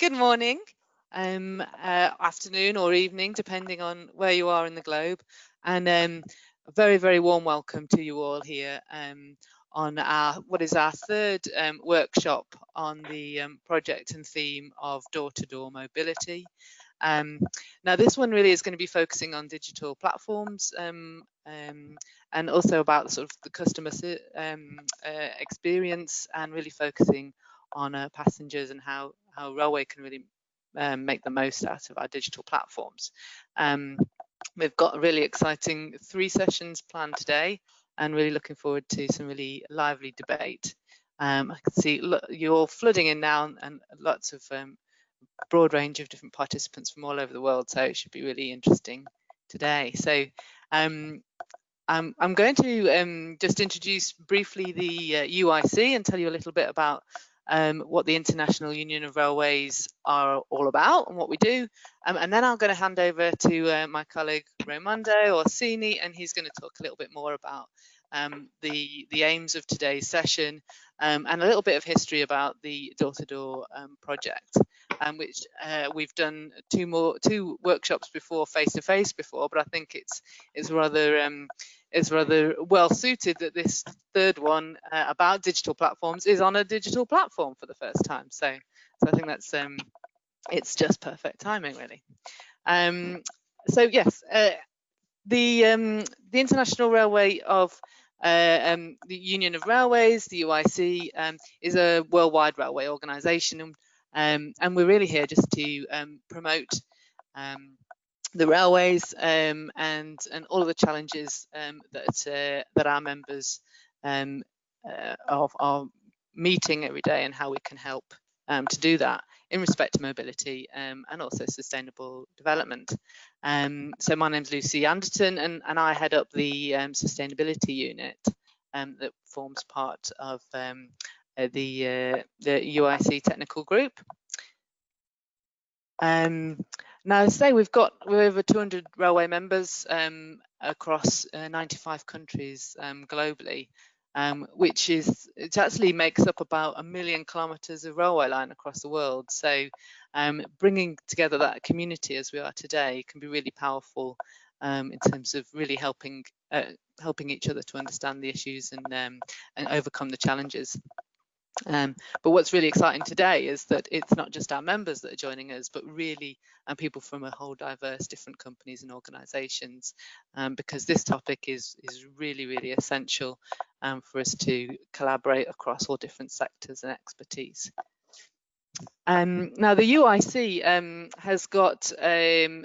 Good morning, afternoon or evening, depending on where you are in the globe. And a very, very warm welcome to you all here on what is our third workshop on the project and theme of door-to-door mobility. Now, this one really is going to be focusing on digital platforms and also about sort of the customer experience, and really focusing on passengers and how railway can really make the most out of our digital platforms. We've got a really exciting 3 sessions planned today, and really looking forward to some really lively debate. I can see you're all flooding in now, and lots of broad range of different participants from all over the world, so it should be really interesting today. So I'm going to just introduce briefly the UIC and tell you a little bit about what the International Union of Railways are all about and what we do, and then I'm going to hand over to my colleague Raimondo Orsini, and he's going to talk a little bit more about the aims of today's session and a little bit of history about the door-to-door project, which we've done 2 workshops before, face-to-face before, but I think it's rather well suited that this third one about digital platforms is on a digital platform for the first time. So I think that's it's just perfect timing, really. So yes, the International Railway of the Union of Railways, the UIC, is a worldwide railway organisation, and we're really here just to promote the railways and all of the challenges that our members are meeting every day, and how we can help to do that in respect to mobility and also sustainable development. So my name's Lucie Anderton, and I head up the sustainability unit that forms part of the UIC technical group. Now, say we're over 200 railway members across 95 countries globally, which it actually makes up about 1 million kilometres of railway line across the world. So bringing together that community as we are today can be really powerful in terms of really helping each other to understand the issues and overcome the challenges. But what's really exciting today is that it's not just our members that are joining us, but really people from a whole diverse different companies and organisations, because this topic is really, really essential for us to collaborate across all different sectors and expertise. Now, the UIC has got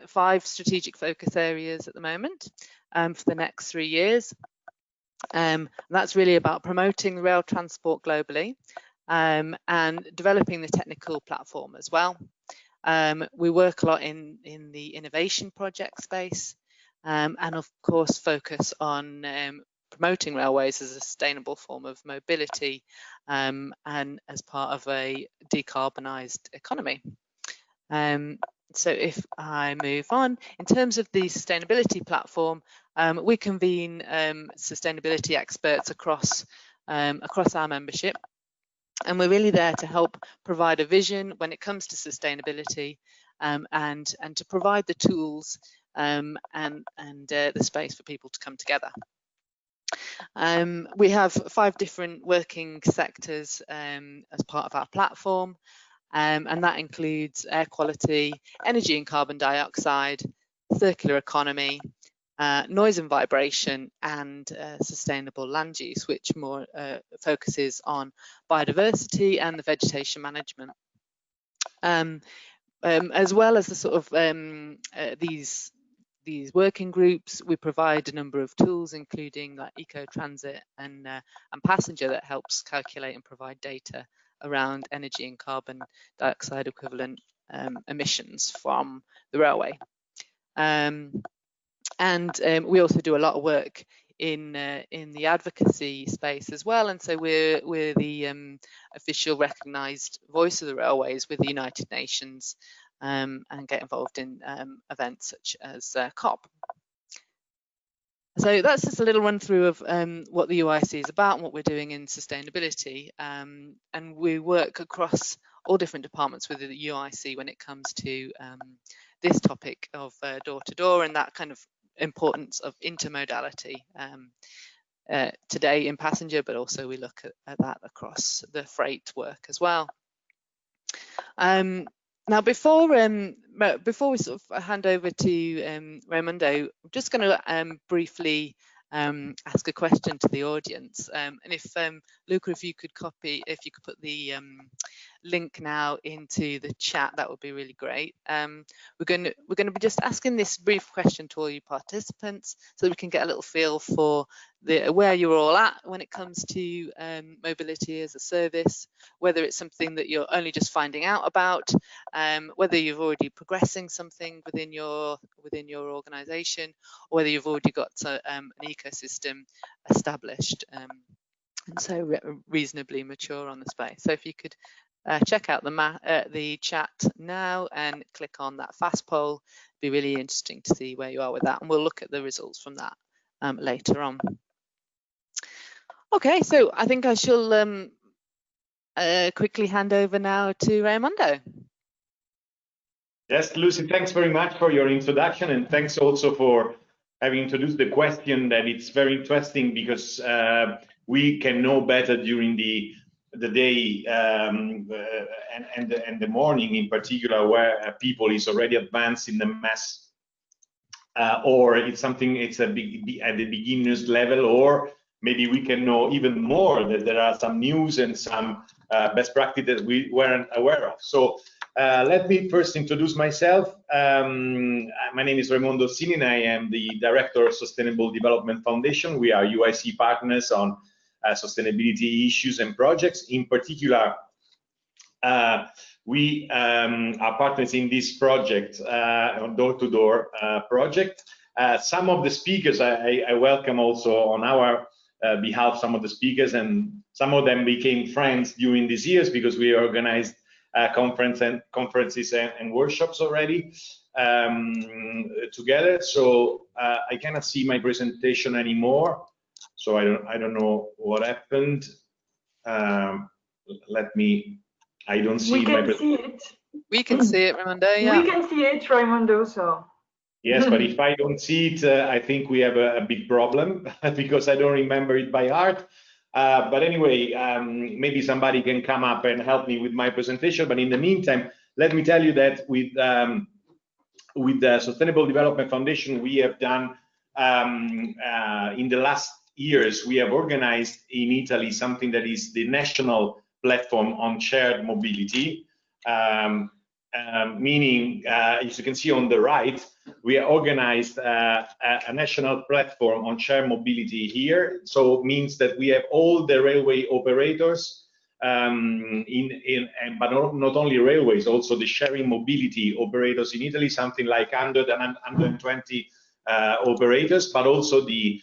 5 strategic focus areas at the moment for the next 3 years. That's really about promoting rail transport globally and developing the technical platform as well. We work a lot in the innovation project space, and of course focus on promoting railways as a sustainable form of mobility and as part of a decarbonised economy. So if I move on, in terms of the sustainability platform, we convene sustainability experts across our membership, and we're really there to help provide a vision when it comes to sustainability and to provide the tools and the space for people to come together. We have 5 different working sectors as part of our platform. And that includes air quality, energy and carbon dioxide, circular economy, noise and vibration, and sustainable land use, which more focuses on biodiversity and the vegetation management. As well as the sort of these working groups, we provide a number of tools, including like eco-transit and passenger, that helps calculate and provide data around energy and carbon dioxide equivalent emissions from the railway. And we also do a lot of work in the advocacy space as well, and so we're the official recognised voice of the railways with the United Nations, and get involved in events such as COP. So that's just a little run through of what the UIC is about and what we're doing in sustainability, and we work across all different departments within the UIC when it comes to this topic of door-to-door and that kind of importance of intermodality today in passenger, but also we look at that across the freight work as well. Now, before we sort of hand over to Raimondo, I'm just going to briefly ask a question to the audience. And if Luca, if you could put the link now into the chat, that would be really great. We're going to be just asking this brief question to all you participants, so that we can get a little feel for where you're all at when it comes to mobility as a service, whether it's something that you're only just finding out about, whether you're already progressing something within your organisation, or whether you've already got an ecosystem established, and so reasonably mature on the space. So if you could check out the chat now and click on that fast poll, it'd be really interesting to see where you are with that, and we'll look at the results from that later on. Okay, so I think I shall quickly hand over now to Raimondo. Yes, Lucie, thanks very much for your introduction, and thanks also for having introduced the question. That it's very interesting because we can know better during the day and the morning in particular, where people is already advanced in the MaaS, or it's something it's at the beginner's level, or maybe we can know even more that there are some news and some best practice that we weren't aware of. So let me first introduce myself. My name is Raimondo Orsini, and I am the Director of Sustainable Development Foundation. We are UIC partners on sustainability issues and projects. In particular, we are partners in this project, on door-to-door project. Some of the speakers I welcome also on our behalf, some of the speakers, and some of them became friends during these years because we organized conferences and workshops already together. So I cannot see my presentation anymore, so I don't know what happened. Let me. I don't see my presentation. We can see it, Raimondo. Yeah. We can see it, Raimondo. So. Yes, but if I don't see it, I think we have a big problem because I don't remember it by heart. But anyway, maybe somebody can come up and help me with my presentation. But in the meantime, let me tell you that with the Sustainable Development Foundation, we have done in the last years, we have organized in Italy something that is the national platform on shared mobility. Meaning, as you can see on the right, we organized a national platform on shared mobility here. So it means that we have all the railway operators, but not only railways, also the sharing mobility operators in Italy, something like 120 operators, but also the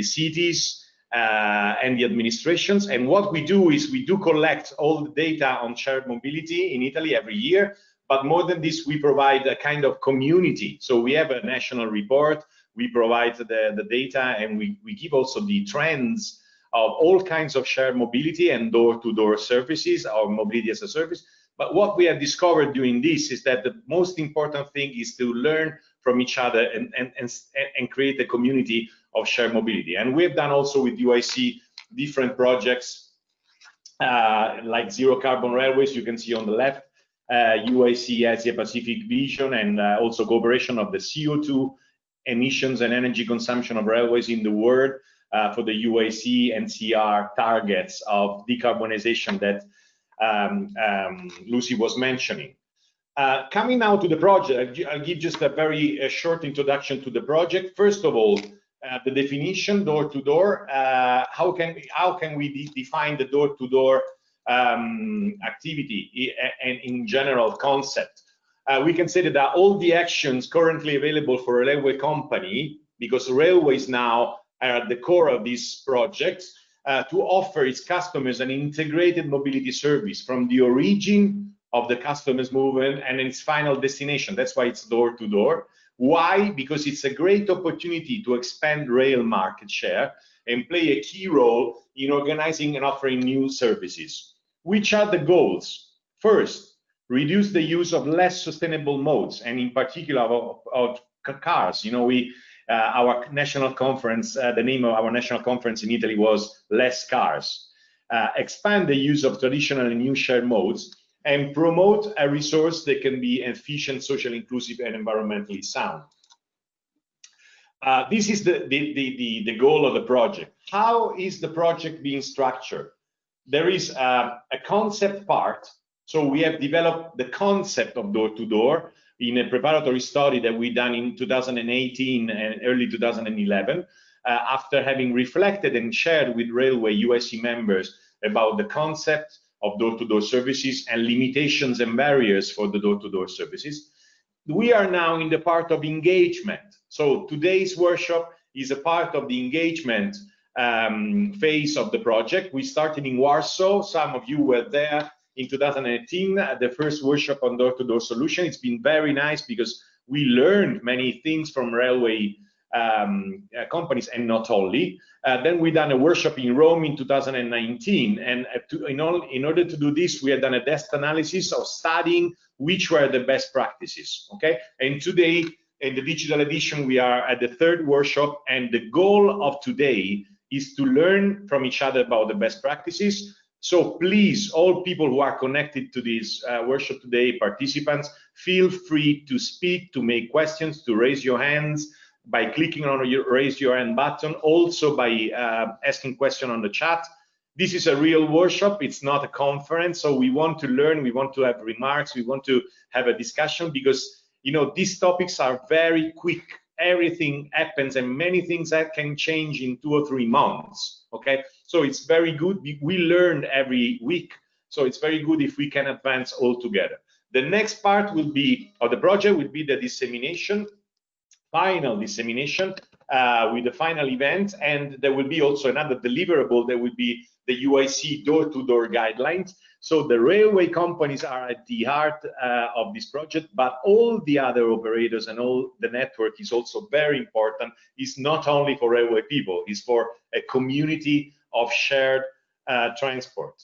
cities and the administrations. And what we do is we do collect all the data on shared mobility in Italy every year. But more than this, we provide a kind of community. So we have a national report, we provide the data, and we give also the trends of all kinds of shared mobility and door-to-door services, or mobility as a service. But what we have discovered doing this is that the most important thing is to learn from each other and create a community of shared mobility. And we've done also with UIC different projects like zero carbon railways, you can see on the left, UIC Asia Pacific Vision, and also cooperation of the CO2 emissions and energy consumption of railways in the world for the UIC and CR targets of decarbonization that Lucie was mentioning. Coming now to the project, I'll give just a very short introduction to the project. First of all, the definition, door-to-door. How can we define the door-to-door activity and in general concept? We can say that all the actions currently available for a railway company, because railways now are at the core of this project, to offer its customers an integrated mobility service from the origin of the customer's movement and its final destination. That's why it's door-to-door. Why? Because it's a great opportunity to expand rail market share and play a key role in organizing and offering new services. Which are the goals? First, reduce the use of less sustainable modes, and in particular of cars. You know, our national conference, the name of our national conference in Italy was Less Cars. Expand the use of traditional and new shared modes, and promote a resource that can be efficient, socially inclusive, and environmentally sound. This is the goal of the project. How is the project being structured? There is a concept part. So we have developed the concept of door-to-door in a preparatory study that we done in 2018 and early 2011, after having reflected and shared with railway UIC members about the concept of door-to-door services and limitations and barriers for the door-to-door services. We are now in the part of engagement. So today's workshop is a part of the engagement phase of the project. We started in Warsaw. Some of you were there in 2018, the first workshop on door-to-door solution. It's been very nice because we learned many things from railway companies, and not only. Then we done a workshop in Rome in 2019, and in order to do this, we had done a desk analysis of studying which were the best practices. Okay, and today in the digital edition, we are at the third workshop, and the goal of today is to learn from each other about the best practices. So please, all people who are connected to this workshop today, participants, feel free to speak, to make questions, to raise your hands by clicking on your raise your hand button, also by asking questions on the chat. This is a real workshop, it's not a conference, so we want to learn, we want to have remarks, we want to have a discussion, because you know these topics are very quick. Everything happens, and many things that can change in 2 or 3 months. Okay, so it's very good. We learn every week, so it's very good if we can advance all together. The next part will be, of the project, will be the dissemination, final dissemination with the final event, and there will be also another deliverable that will be the UIC door-to-door guidelines. So the railway companies are at the heart of this project, but all the other operators and all the network is also very important. It's not only for railway people, it's for a community of shared transport.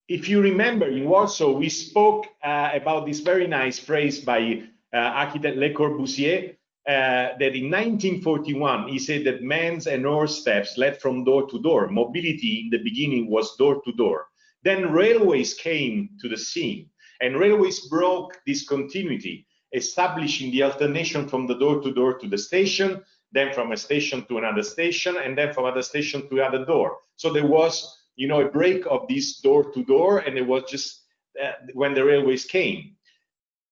If you remember, in Warsaw, we spoke about this very nice phrase by architect Le Corbusier, that in 1941, he said that men's and oars steps led from door to door. Mobility in the beginning was door to door. Then railways came to the scene, and railways broke this continuity, establishing the alternation from the door to the station, then from a station to another station, and then from another station to another door. So there was, you know, a break of this door to door, and it was just when the railways came.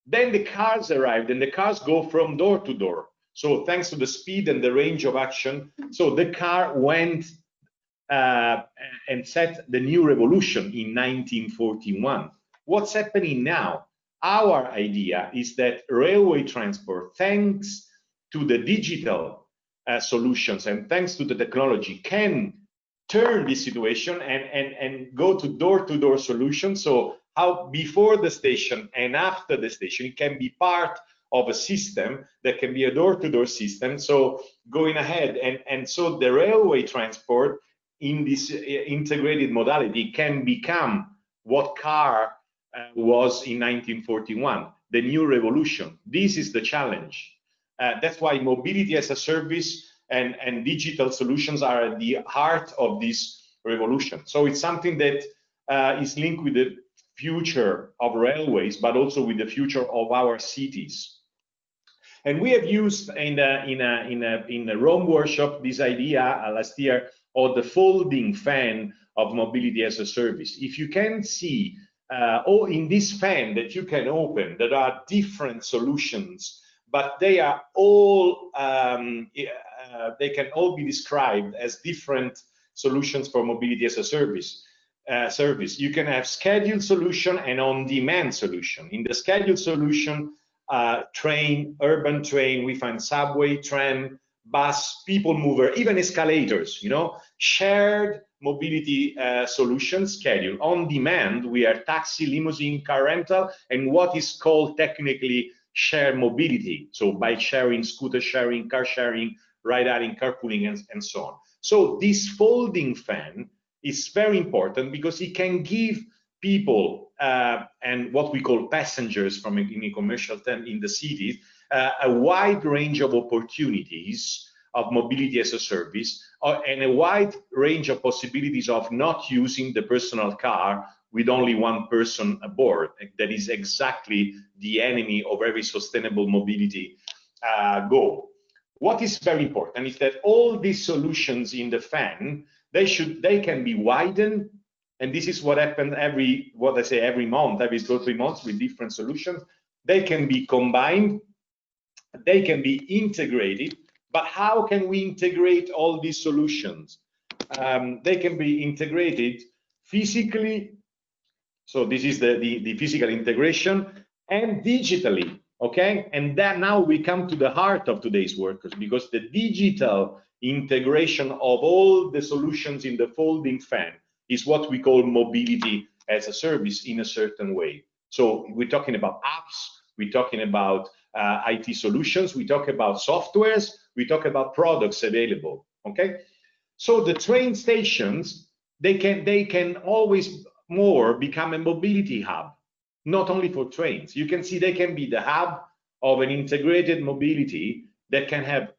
Then the cars arrived, and the cars go from door to door. So thanks to the speed and the range of action, so the car went and set the new revolution in 1941. What's happening now? Our idea is that railway transport, thanks to the digital solutions and thanks to the technology, can turn this situation and go to door-to-door solutions. So how before the station and after the station, it can be part of a system that can be a door-to-door system. So going ahead, and so the railway transport in this integrated modality can become what car was in 1941, the new revolution. This is the challenge. That's why mobility as a service and digital solutions are at the heart of this revolution. So it's something that is linked with the future of railways, but also with the future of our cities. And we have used in the Rome workshop this idea last year of the folding fan of mobility as a service. If you can see, in this fan that you can open, there are different solutions, but they are all they can all be described as different solutions for mobility as a service. You can have scheduled solution and on-demand solution. In the scheduled solution, train, urban train, we find subway, tram, bus, people mover, even escalators, you know, shared mobility solutions scheduled. On demand, we are taxi, limousine, car rental, and what is called technically shared mobility. So bike sharing, scooter sharing, car sharing, ride-hailing, carpooling, and so on. So this folding fan is very important because it can give people and what we call passengers from in a commercial term in the cities a wide range of opportunities of mobility as a service and a wide range of possibilities of not using the personal car with only one person aboard. That is exactly the enemy of every sustainable mobility goal. What is very important is that all these solutions in the fan, they can be widened, and this is what happens every month, every 2 or 3 months with different solutions. They can be combined, they can be integrated, but how can we integrate all these solutions? They can be integrated physically, so this is the physical integration, and digitally, okay? And then now we come to the heart of today's workers, because the digital integration of all the solutions in the folding fan is what we call mobility as a service in a certain way. So we're talking about apps, we're talking about IT solutions, we talk about softwares, we talk about products available, okay? So the train stations, they can always more become a mobility hub, not only for trains. You can see they can be the hub of an integrated mobility that can have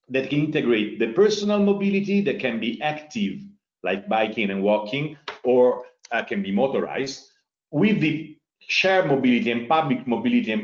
that can integrate the personal mobility, that can be active like biking and walking, or can be motorized, with the shared mobility and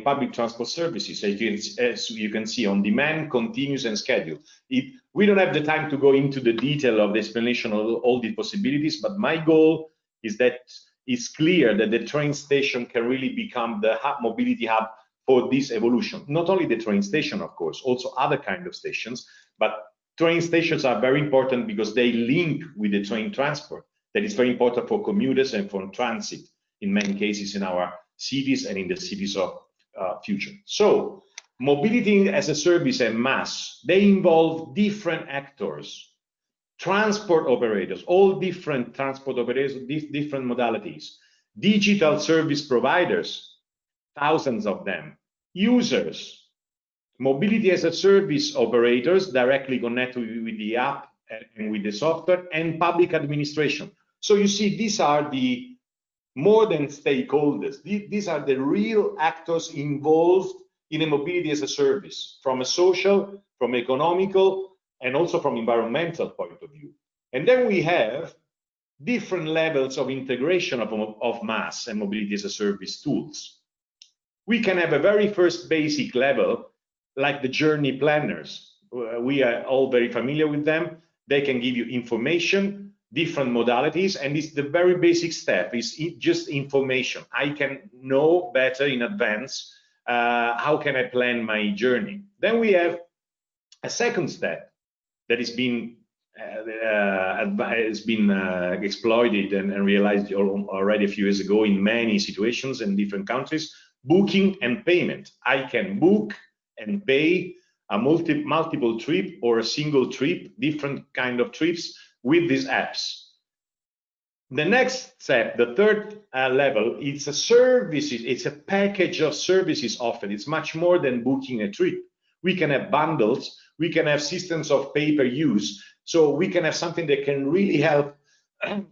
public transport services, as you can see, on demand, continuous, and scheduled. We don't have the time to go into the detail of the explanation of all the possibilities, but my goal is that it's clear that the train station can really become the mobility hub for this evolution. Not only the train station, of course, also other kind of stations, but train stations are very important because they link with the train transport. That is very important for commuters and for transit in many cases in our cities and in the cities of future. So mobility as a service and MaaS, they involve different actors, transport operators, all different transport operators, different modalities, digital service providers, thousands of them, users, mobility as a service operators directly connected with the app and with the software, and public administration. So you see, these are the more than stakeholders. These are the real actors involved in a mobility as a service, from a social, from economical, and also from environmental point of view. And then we have different levels of integration of MaaS and mobility as a service tools. We can have a very first basic level, like the journey planners. We are all very familiar with them. They can give you information, different modalities, and it's the very basic step, is just information. I can know better in advance how can I plan my journey. Then we have a second step that has been exploited and realized already a few years ago in many situations in different countries: booking and payment. I can book and pay a multiple trip or a single trip, different kind of trips with these apps. The next step, the third level, it's a services, it's a package of services offered. It's much more than booking a trip. We can have bundles, we can have systems of pay-per-use, so we can have something that can really help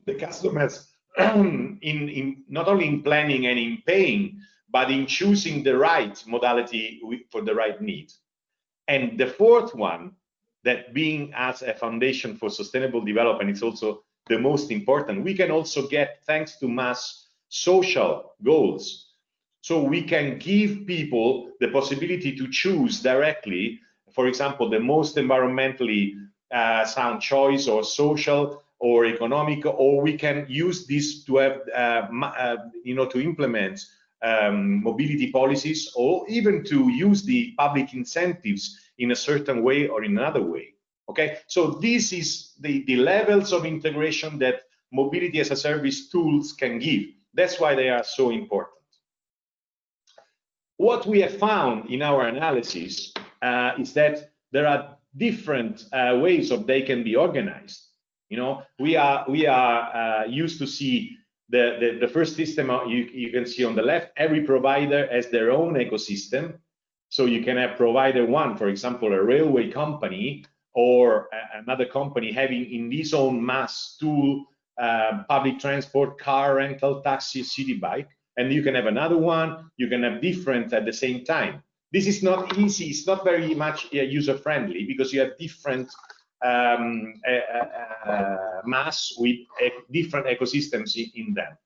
the customers in not only in planning and in paying, but in choosing the right modality for the right need. And the fourth one, that being as a foundation for sustainable development, it's also the most important. We can also get, thanks to MaaS, social goals. So we can give people the possibility to choose directly, for example, the most environmentally sound choice, or social or economic, or we can use this to have, to implement mobility policies, or even to use the public incentives in a certain way or in another way. Okay, so this is the levels of integration that mobility as a service tools can give. That's why they are so important. What we have found in our analysis is that there are different ways of they can be organized. You know, we are used to see the first system you can see on the left. Every provider has their own ecosystem. So you can have provider one, for example, a railway company, or another company having in this own MaaS tool public transport, car rental, taxi, city bike, and you can have another one, you can have different at the same time. This is not easy, it's not very much user-friendly because you have different MaaS with different ecosystems in them.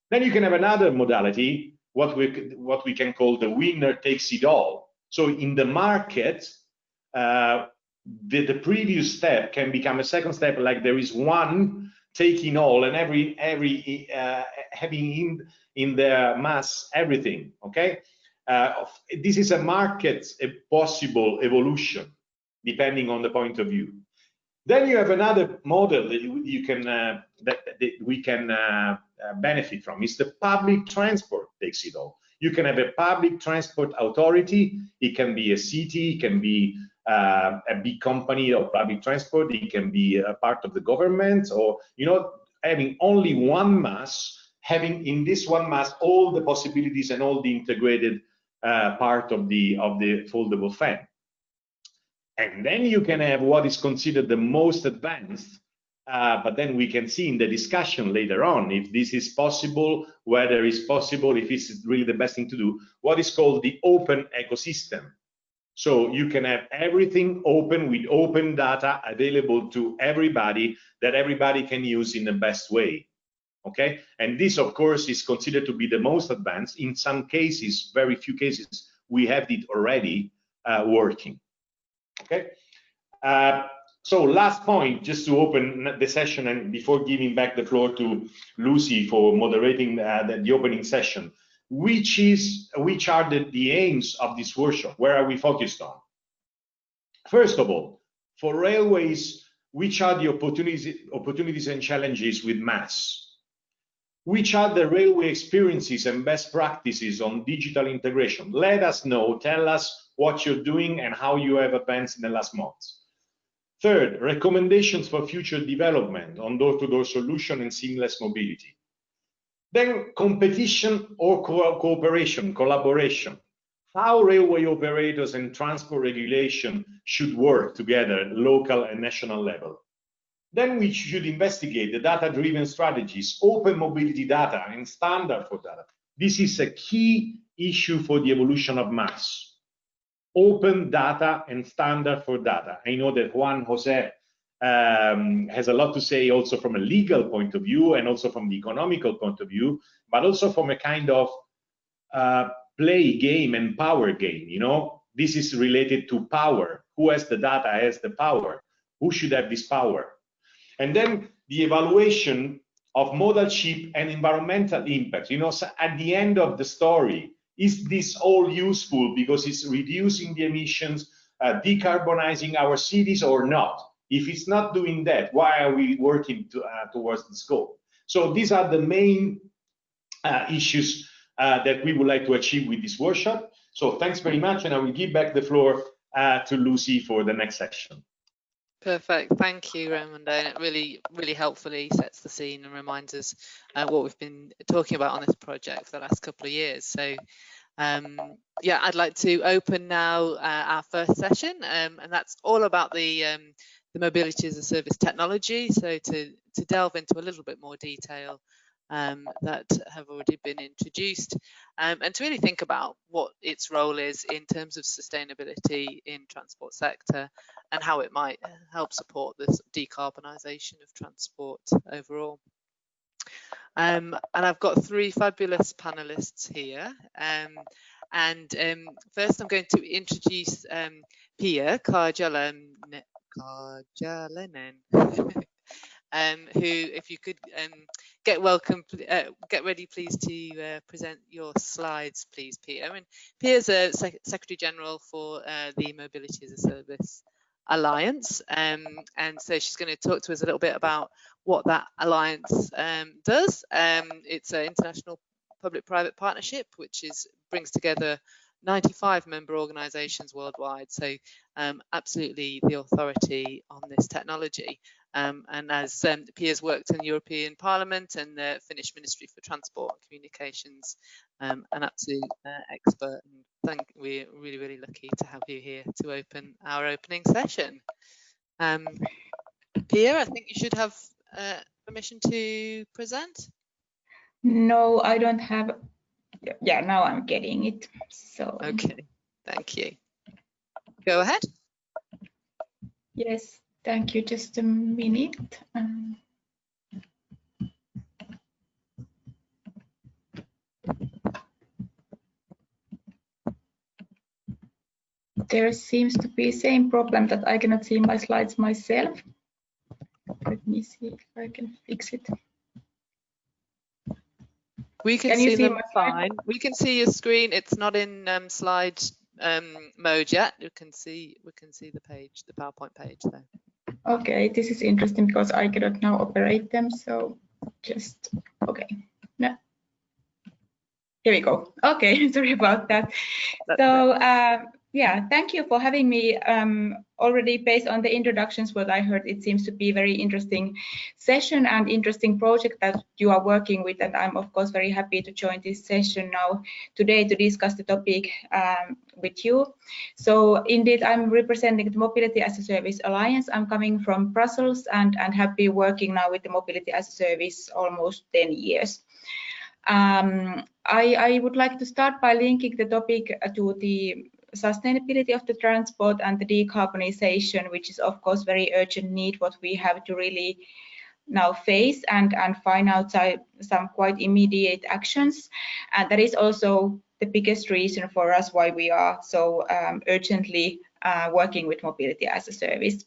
Then you can have another modality, what we can call the winner takes it all. So in the market, the previous step can become a second step, like there is one taking all and every having in the MaaS everything. Okay, this is a market possible evolution depending on the point of view. Then you have another model that you can that we can benefit from. It's the public transport takes it all. You can have a public transport authority. It can be a city, it can be a big company of public transport, it can be a part of the government, or having only one MaaS, having in this one MaaS all the possibilities and all the integrated part of the foldable fan. And then you can have what is considered the most advanced, but then we can see in the discussion later on if this is possible, whether it's possible, if it's really the best thing to do, what is called the open ecosystem. So you can have everything open with open data available to everybody that everybody can use in the best way. Okay, and this of course is considered to be the most advanced. In some cases, very few cases, we have it already working. Okay, so last point, just to open the session and before giving back the floor to Lucie for moderating the opening session, which are the aims of this workshop? Where are we focused on? First of all, for railways, which are the opportunities and challenges with MaaS? Which are the railway experiences and best practices on digital integration? Let us know, tell us what you're doing and how you have advanced in the last months. Third, recommendations for future development on door-to-door solution and seamless mobility. Then competition or cooperation, collaboration. How railway operators and transport regulation should work together, local and national level. Then we should investigate the data-driven strategies, open mobility data and standard for data. This is a key issue for the evolution of MaaS. Open data and standard for data. I know that Juan, José has a lot to say also from a legal point of view and also from the economical point of view, but also from a kind of play game and power game. This is related to power. Who has the data has the power. Who should have this power? And then the evaluation of modal ship and environmental impact. So at the end of the story, is this all useful because it's reducing the emissions, decarbonizing our cities or not? If it's not doing that, why are we working towards this goal? So these are the main issues that we would like to achieve with this workshop. So thanks very much, and I will give back the floor to Lucie for the next section. Perfect, thank you, Raimondo. And it really helpfully sets the scene and reminds us what we've been talking about on this project for the last couple of years. So yeah, I'd like to open now our first session, and that's all about the mobility as a service technology. So to delve into a little bit more detail that have already been introduced, and to really think about what its role is in terms of sustainability in transport sector and how it might help support this decarbonisation of transport overall. And I've got three fabulous panelists here. First I'm going to introduce Piia Karjalainen, who, if you could get ready please to present your slides, please, Piia. And Pia's a Secretary General for the Mobility as a Service Alliance, and so she's going to talk to us a little bit about what that alliance does. It's an international public-private partnership which brings together 95 member organisations worldwide, so absolutely the authority on this technology. And as Pia's worked in the European Parliament and the Finnish Ministry for Transport and Communications, an absolute expert. And we're really lucky to have you here to open our opening session. Piia, I think you should have permission to present. No, I don't have. Yeah, now I'm getting it. So okay, thank you. Go ahead. Yes, thank you. Just a minute. There seems to be same problem that I cannot see my slides myself. Let me see if I can fix it. We can see them fine. We can see your screen. It's not in slide mode yet. We can see the page, the PowerPoint page though. Okay, this is interesting because I cannot now operate them. So just okay. No. Here we go. Okay, sorry about that. So yeah, thank you for having me. Already based on the introductions, what I heard, it seems to be a very interesting session and interesting project that you are working with. And I'm of course very happy to join this session now today to discuss the topic with you. So indeed, I'm representing the Mobility as a Service Alliance. I'm coming from Brussels and have been working now with the Mobility as a Service almost 10 years. I would like to start by linking the topic to the sustainability of the transport and the decarbonization, which is of course very urgent need what we have to really now face and find out some quite immediate actions. And that is also the biggest reason for us why we are so urgently working with Mobility as a Service.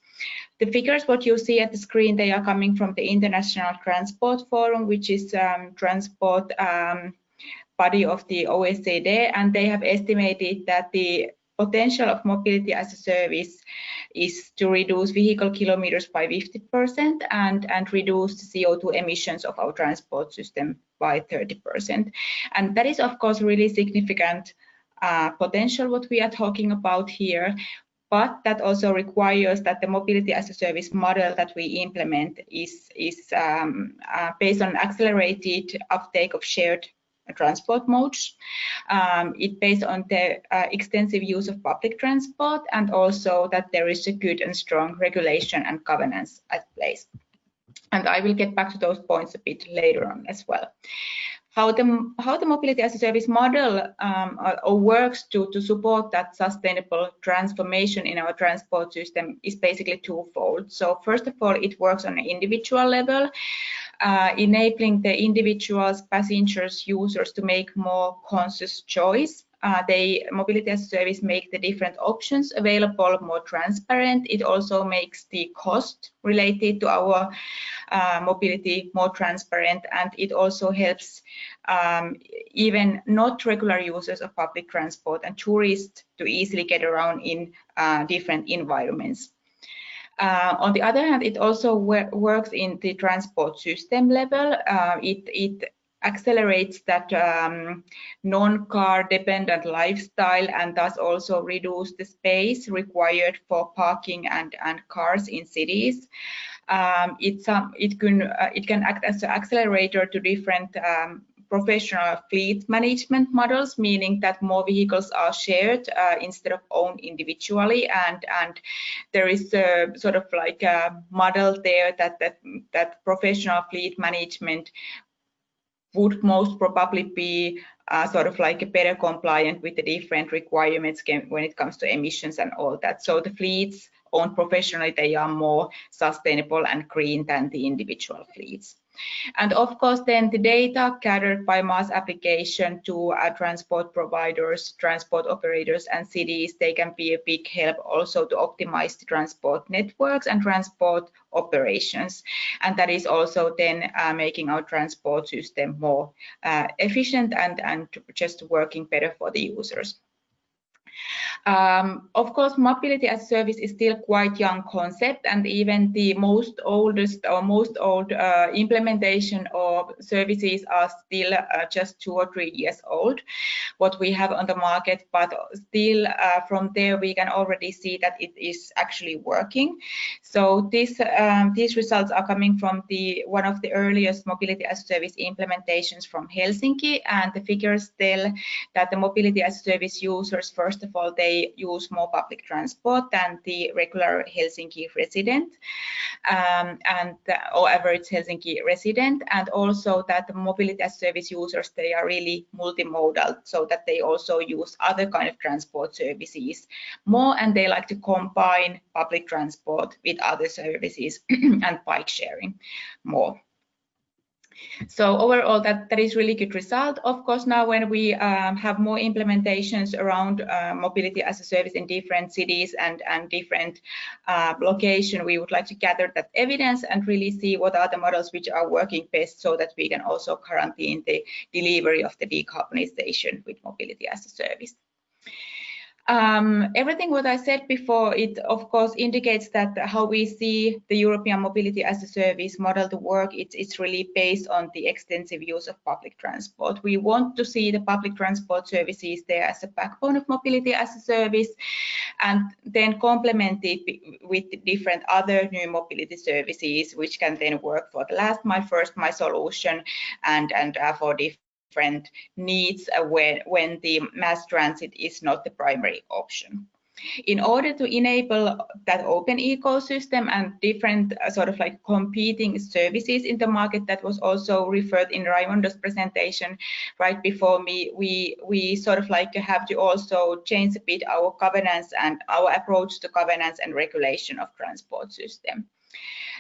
The figures what you see at the screen, they are coming from the International Transport Forum, which is transport body of the OECD, and they have estimated that the potential of Mobility as a Service is to reduce vehicle kilometers by 50% and reduce the CO2 emissions of our transport system by 30%. And that is of course really significant potential what we are talking about here. But that also requires that the Mobility as a Service model that we implement is based on accelerated uptake of shared transport modes. It's based on the extensive use of public transport and also that there is a good and strong regulation and governance at place. And I will get back to those points a bit later on as well. How the Mobility as a Service model works to support that sustainable transformation in our transport system is basically twofold. So first of all, it works on an individual level, enabling the individuals, passengers, users to make more conscious choice. Mobility as a Service make the different options available more transparent. It also makes the cost related to our mobility more transparent, and it also helps even not regular users of public transport and tourists to easily get around in different environments. On the other hand, it also works in the transport system level. It accelerates that non-car dependent lifestyle and thus also reduce the space required for parking and cars in cities. It can act as an accelerator to different professional fleet management models, meaning that more vehicles are shared instead of owned individually, and there is a sort of like a model there that professional fleet management would most probably be sort of like a better compliant with the different requirements when it comes to emissions and all that. So the fleets owned professionally, they are more sustainable and green than the individual fleets. And of course, then the data gathered by MaaS application to transport providers, transport operators and cities, they can be a big help also to optimize the transport networks and transport operations. And that is also then making our transport system more efficient and just working better for the users. Of course, Mobility as a Service is still quite young concept, and even the most old implementation of services are still just 2 or 3 years old, what we have on the market, but still from there we can already see that it is actually working. So these results are coming from one of the earliest Mobility as a Service implementations from Helsinki, and the figures tell that the Mobility as a Service users first of all, they use more public transport than the regular Helsinki resident or average Helsinki resident, and also that the mobility as service users, they are really multimodal, so that they also use other kind of transport services more, and they like to combine public transport with other services and bike sharing more. So overall, that is really good result. Of course, now when we have more implementations around mobility as a service in different cities and different locations, we would like to gather that evidence and really see what are the models which are working best, so that we can also quarantine the delivery of the decarbonization with mobility as a service. Everything what I said before, it of course indicates that how we see the European mobility as a service model to work, it's really based on the extensive use of public transport. We want to see the public transport services there as a backbone of mobility as a service, and then complement it with different other new mobility services, which can then work for the last mile, first mile solution, and for different needs when the mass transit is not the primary option. In order to enable that open ecosystem and different sort of like competing services in the market, that was also referred in Raimondo's presentation right before me, we sort of like have to also change a bit our governance and our approach to governance and regulation of transport system.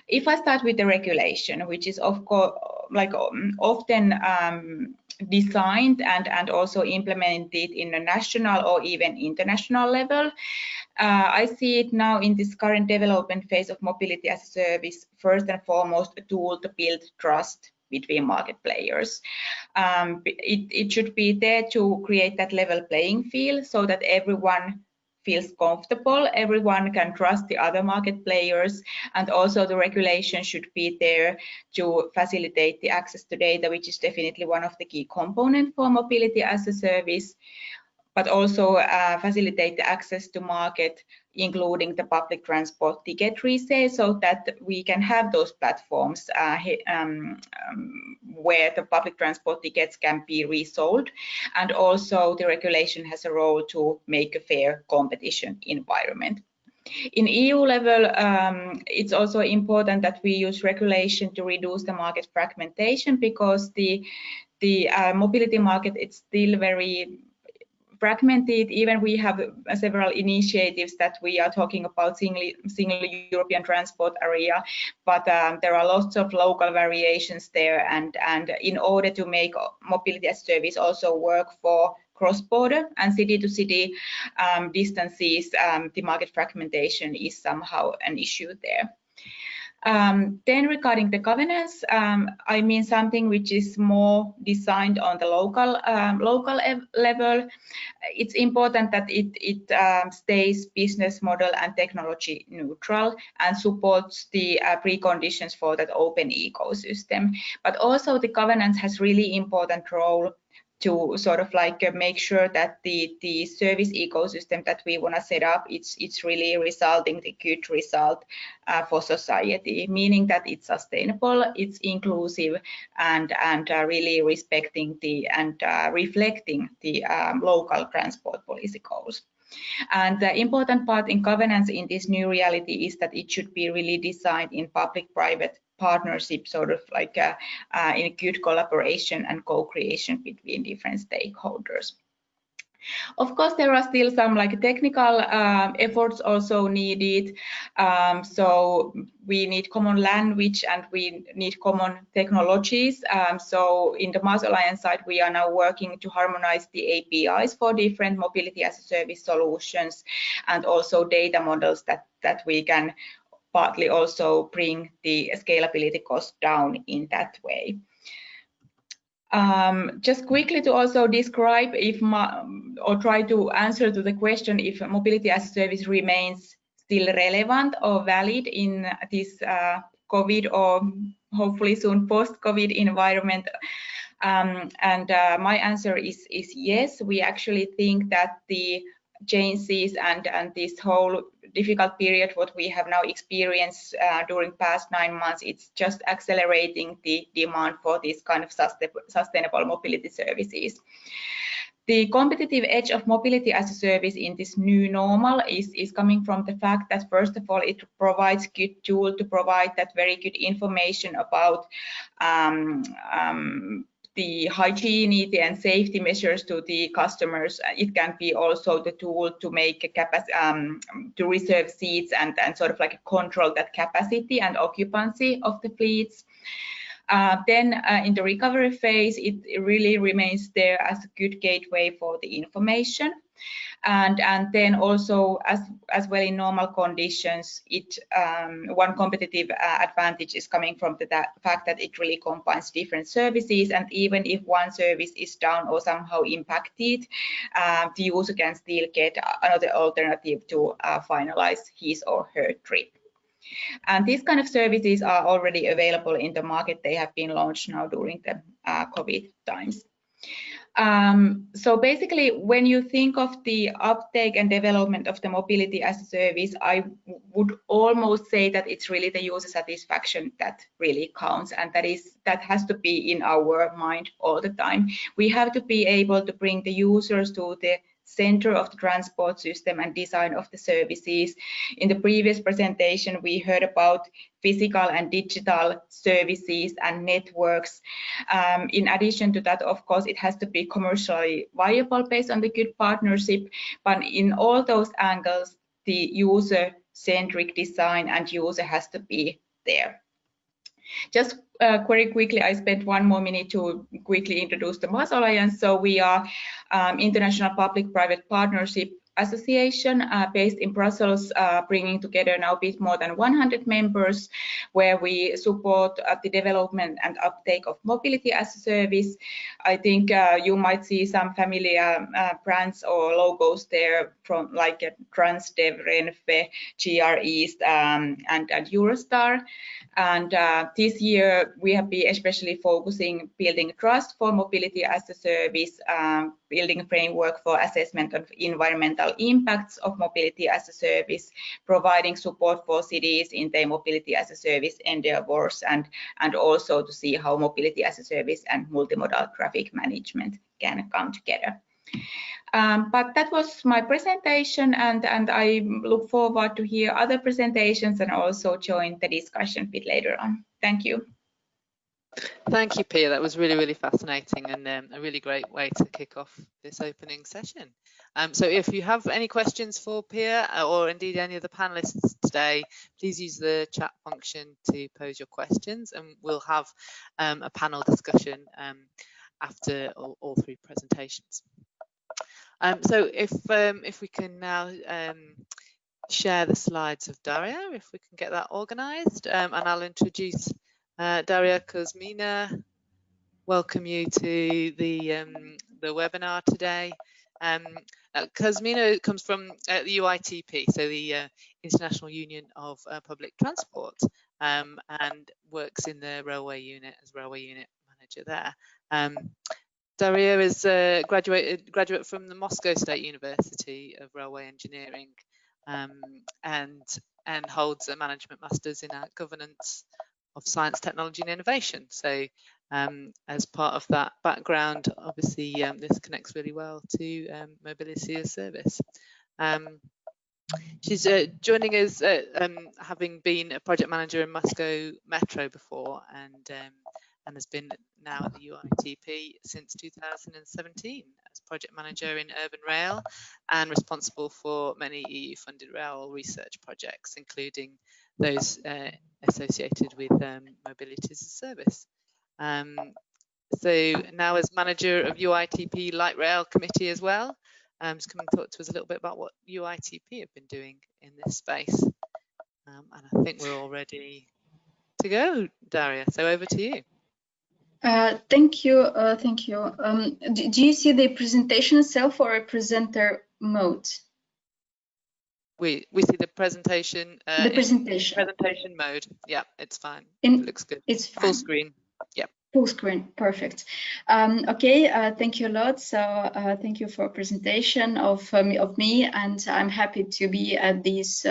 If I start with the regulation, which is of course like often designed and also implemented in a national or even international level, I see it now in this current development phase of mobility as a service, first and foremost a tool to build trust between market players. It should be there to create that level playing field, so that everyone feels comfortable, everyone can trust the other market players, and also the regulation should be there to facilitate the access to data, which is definitely one of the key components for mobility as a service, but also facilitate the access to market, including the public transport ticket resale, so that we can have those platforms where the public transport tickets can be resold. And also the regulation has a role to make a fair competition environment. In EU level, it's also important that we use regulation to reduce the market fragmentation, because the mobility market, it's still very fragmented. Even we have several initiatives that we are talking about single European transport area, but there are lots of local variations there, and in order to make mobility as service also work for cross-border and city-to-city distances, the market fragmentation is somehow an issue there. Then regarding the governance, I mean something which is more designed on the local level. It's important that it stays business model and technology neutral and supports the preconditions for that open ecosystem. But also the governance has really important role to sort of like make sure that the service ecosystem that we want to set up, it's really resulting the good result for society, meaning that it's sustainable, it's inclusive, and really respecting and reflecting the local transport policy goals. And the important part in governance in this new reality is that it should be really designed in public-private partnership, sort of like in a good collaboration and co-creation between different stakeholders. Of course, there are still some like technical efforts also needed. So we need common language and we need common technologies. So in the MaaS Alliance side, we are now working to harmonize the APIs for different mobility as a service solutions, and also data models that we can partly also bring the scalability cost down in that way. Just quickly to also describe or try to answer to the question if mobility as a service remains still relevant or valid in this COVID or hopefully soon post-COVID environment. My answer is yes. We actually think that the changes and this whole difficult period what we have now experienced during past 9 months, it's just accelerating the demand for this kind of sustainable mobility services. The competitive edge of mobility as a service in this new normal is coming from the fact that, first of all, it provides good tool to provide that very good information about the hygiene and safety measures to the customers. It can be also the tool to make a to reserve seats and sort of like control that capacity and occupancy of the fleets. Then in the recovery phase, it really remains there as a good gateway for the information. And then also as well in normal conditions, one competitive advantage is coming from the fact that it really combines different services, and even if one service is down or somehow impacted, the user can still get another alternative to finalize his or her trip. And these kind of services are already available in the market. They have been launched now during the COVID times. So basically, when you think of the uptake and development of the mobility as a service, I would almost say that it's really the user satisfaction that really counts, and that has to be in our mind all the time. We have to be able to bring the users to the center of the transport system and design of the services. In the previous presentation, we heard about physical and digital services and networks. In addition to that, of course, it has to be commercially viable based on the good partnership, but in all those angles, the user-centric design and user has to be there. Just very quickly, I spent 1 more minute to quickly introduce the MaaS Alliance. So we are international public-private partnership association based in Brussels, bringing together now a bit more than 100 members, where we support the development and uptake of mobility as a service. I think you might see some familiar brands or logos there from like Transdev, Renfe, GR East, and Eurostar. And this year we have been especially focusing building trust for mobility as a service, building a framework for assessment of environmental impacts of mobility as a service, providing support for cities in their mobility as a service endeavors, and also to see how mobility as a service and multimodal traffic management can come together. But that was my presentation, and I look forward to hear other presentations and also join the discussion a bit later on. Thank you. Thank you, Piia. That was really, really fascinating and a really great way to kick off this opening session. So if you have any questions for Piia or indeed any of the panelists today, please use the chat function to pose your questions, and we'll have a panel discussion after all 3 presentations. So if we can now share the slides of Daria, if we can get that organized, and I'll introduce Daria Kuzmina. Welcome you to the webinar today. Kuzmina comes from the UITP, so the International Union of Public Transport, and works in the railway unit as railway unit manager there. Daria is a graduate from the Moscow State University of Railway Engineering, and holds a management master's in governance of science, technology and innovation. So as part of that background, obviously this connects really well to mobility as service. She's joining us having been a project manager in Moscow Metro before, and has been now at the UITP since 2017 as project manager in urban rail and responsible for many EU-funded rail research projects, including those associated with mobility as a service. So now as manager of UITP Light Rail Committee as well, just come and talk to us a little bit about what UITP have been doing in this space. And I think we're all ready to go, Daria, so over to you. Thank you. Thank you. Do you see the presentation itself or a presenter mode? We see the presentation. The presentation. Presentation mode. Yeah, it's fine. It looks good. It's fine. Full screen. Yeah. Full screen, perfect. Okay, thank you a lot. So thank you for a presentation of me, and I'm happy to be at this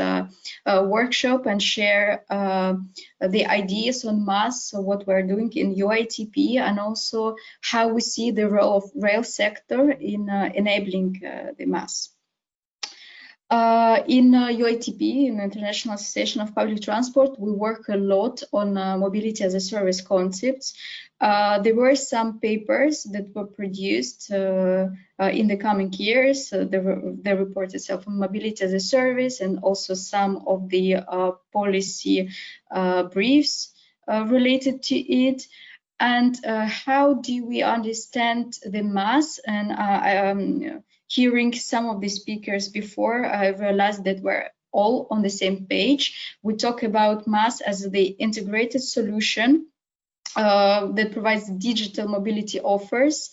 workshop and share the ideas on MaaS, so what we're doing in UITP, and also how we see the role of rail sector in enabling the MaaS. In UITP, in the International Association of Public Transport, we work a lot on mobility as a service concepts. There were some papers that were produced in the coming years. The report itself on mobility as a service, and also some of the policy briefs related to it. And how do we understand the MaaS? And hearing some of the speakers before, I realized that we're all on the same page. We talk about MaaS as the integrated solution that provides digital mobility offers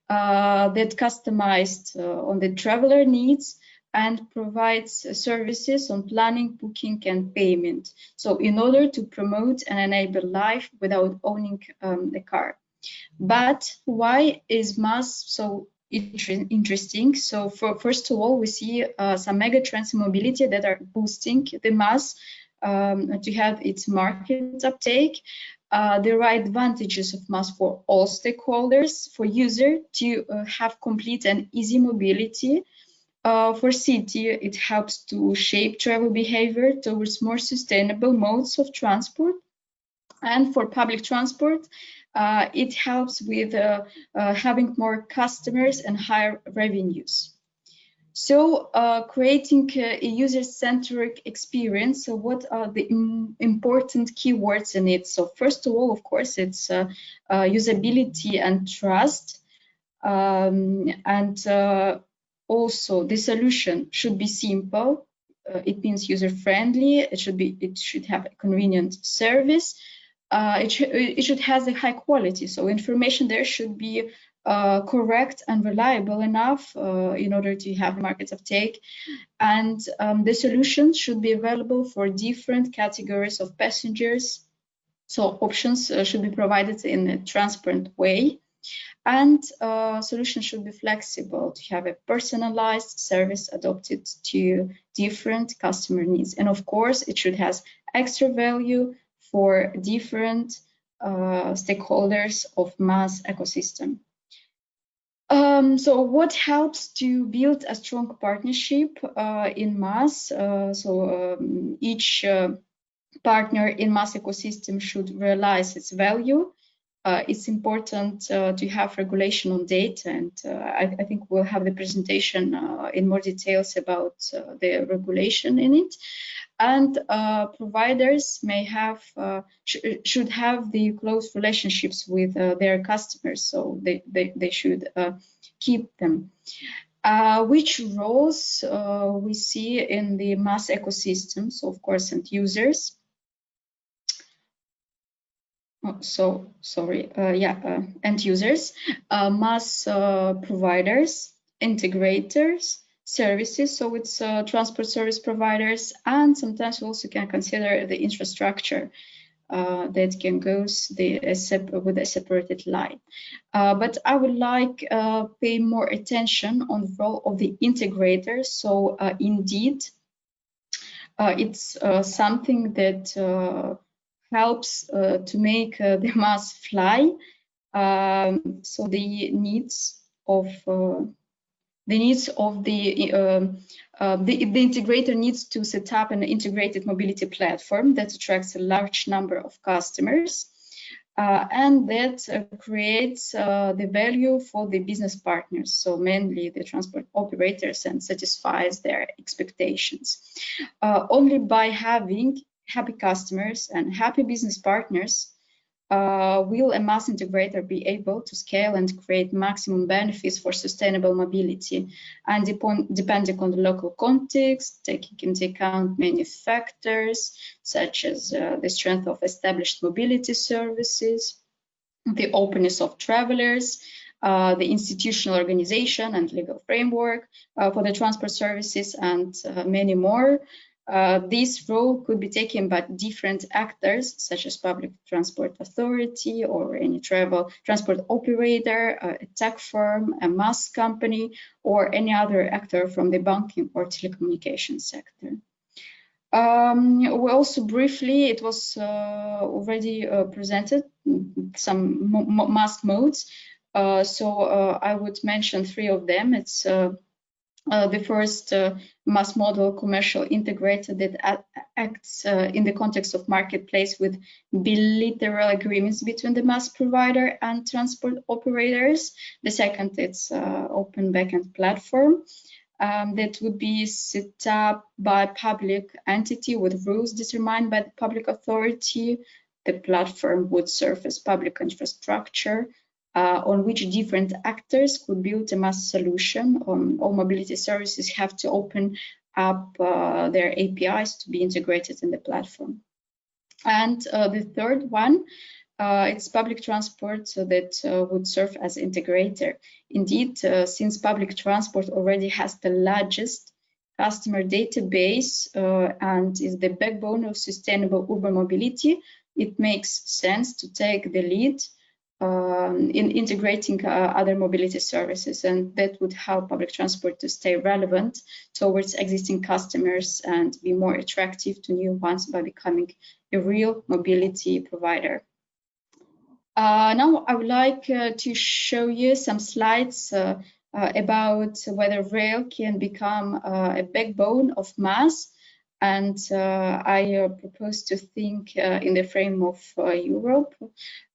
that customized on the traveler needs and provides services on planning, booking, and payment. So in order to promote and enable life without owning a car. But why is MaaS so interesting? So first of all, we see some mega trends in mobility that are boosting the MaaS to have its market uptake. There are advantages of MaaS for all stakeholders, for user to have complete and easy mobility. For city, it helps to shape travel behavior towards more sustainable modes of transport. And for public transport, it helps with having more customers and higher revenues. So creating a user-centric experience. So what are the important keywords in it? So first of all, of course, it's usability and trust. Also, the solution should be simple. It means user-friendly. It should have a convenient service. It should have a high quality. So information there should be correct and reliable enough in order to have market uptake. And the solutions should be available for different categories of passengers. So options should be provided in a transparent way. And solutions should be flexible to have a personalized service adapted to different customer needs. And of course, it should have extra value for different stakeholders of MaaS ecosystem. So what helps to build a strong partnership in MaaS? Each partner in MaaS ecosystem should realize its value. It's important to have regulation on data, and I think we'll have the presentation in more details about the regulation in it. And providers may have should have the close relationships with their customers, so they should keep them. Which roles we see in the MaaS ecosystem? So of course, end users. End users, MaaS providers, integrators, services, so it's transport service providers, and sometimes we also can consider the infrastructure that can go with a separated line. But I would like pay more attention on the role of the integrator. So indeed, it's something that helps to make the MaaS fly. So the needs of the integrator needs to set up an integrated mobility platform that attracts a large number of customers and that creates the value for the business partners, so mainly the transport operators, and satisfies their expectations. Only by having happy customers and happy business partners will a MaaS integrator be able to scale and create maximum benefits for sustainable mobility. And depending on the local context, taking into account many factors, such as the strength of established mobility services, the openness of travelers, the institutional organization and legal framework for the transport services, and many more. This role could be taken by different actors, such as public transport authority or any transport operator, a tech firm, a MaaS company, or any other actor from the banking or telecommunications sector. We also briefly, it was already presented, some MaaS modes. I would mention 3 of them. It's the first MaaS model, commercial integrator, that acts in the context of marketplace with bilateral agreements between the MaaS provider and transport operators. The second, it's open backend platform that would be set up by public entity with rules determined by the public authority. The platform would serve as public infrastructure on which different actors could build a MaaS solution. All mobility services have to open up their APIs to be integrated in the platform. And the third one, it's public transport that would serve as integrator. Indeed, since public transport already has the largest customer database and is the backbone of sustainable urban mobility, it makes sense to take the lead in integrating other mobility services, and that would help public transport to stay relevant towards existing customers and be more attractive to new ones by becoming a real mobility provider. Now I would like to show you some slides about whether rail can become a backbone of MaaS, and I propose to think in the frame of Europe.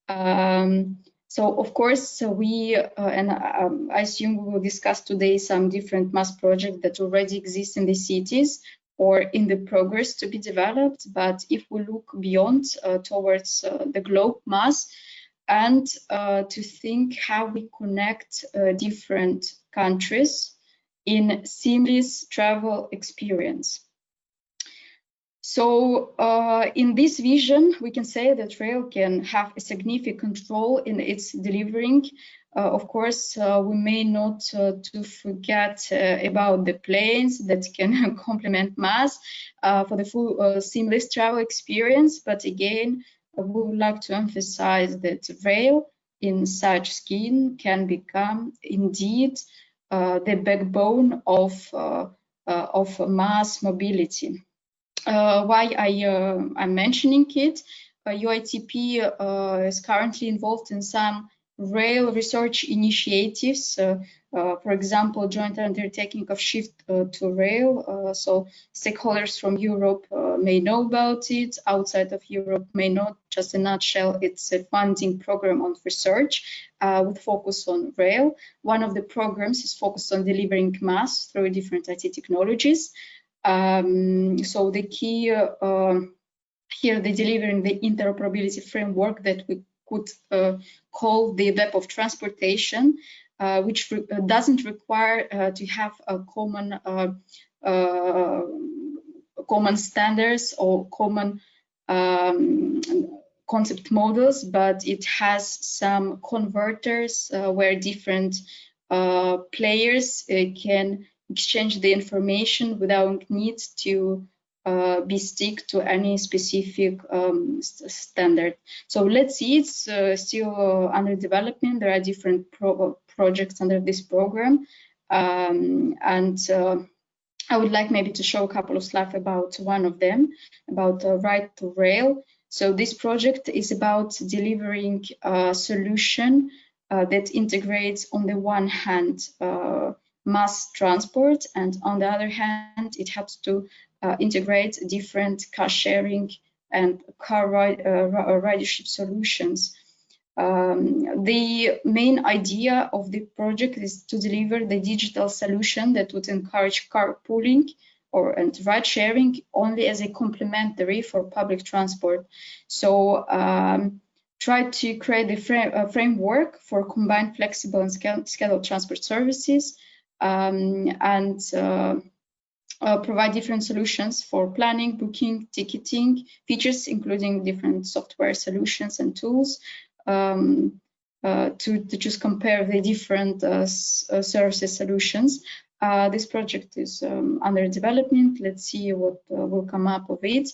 So of course we and I assume we will discuss today some different MaaS projects that already exist in the cities or in the progress to be developed. But if we look beyond towards the globe MaaS, and to think how we connect different countries in seamless travel experience. So in this vision, we can say that rail can have a significant role in its delivering. Of course, we may not to forget about the planes that can complement MaaS for the full seamless travel experience. But again, we would like to emphasize that rail in such scheme can become indeed the backbone of MaaS mobility. Why I'm mentioning it? UITP is currently involved in some rail research initiatives, for example, joint undertaking of shift to rail. So stakeholders from Europe may know about it, outside of Europe may not. Just in a nutshell, it's a funding program on research with focus on rail. One of the programs is focused on delivering MaaS through different IT technologies. So the key here, the delivering the interoperability framework that we could call the web of transportation, which doesn't require to have a common standards or common concept models, but it has some converters where different players can exchange the information without need to be stick to any specific standard. So let's see, it's still under development. There are different projects under this program, and I would like maybe to show a couple of slides about one of them, about right to rail. So this project is about delivering a solution that integrates, on the one hand, MaaS transport, and on the other hand, it helps to integrate different car sharing and car ridership solutions. The main idea of the project is to deliver the digital solution that would encourage carpooling and ride sharing only as a complementary for public transport. So try to create a framework for combined, flexible and scalable transport services, and provide different solutions for planning, booking, ticketing features, including different software solutions and tools to just compare the different services solutions. This project is under development. Let's see what will come up of it.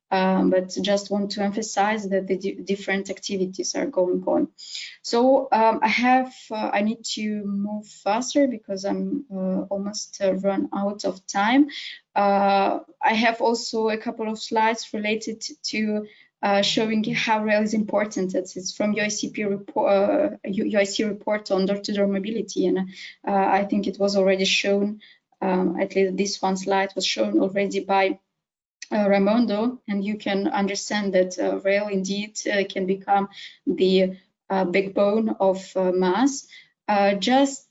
But just want to emphasize that the different activities are going on. So I need to move faster because I'm almost run out of time. I have also a couple of slides related to showing how rail is important. It's from UIC report on door-to-door mobility, and I think it was already shown. At least this one slide was shown already by Raimondo, and you can understand that rail indeed can become the backbone of MaaS. Just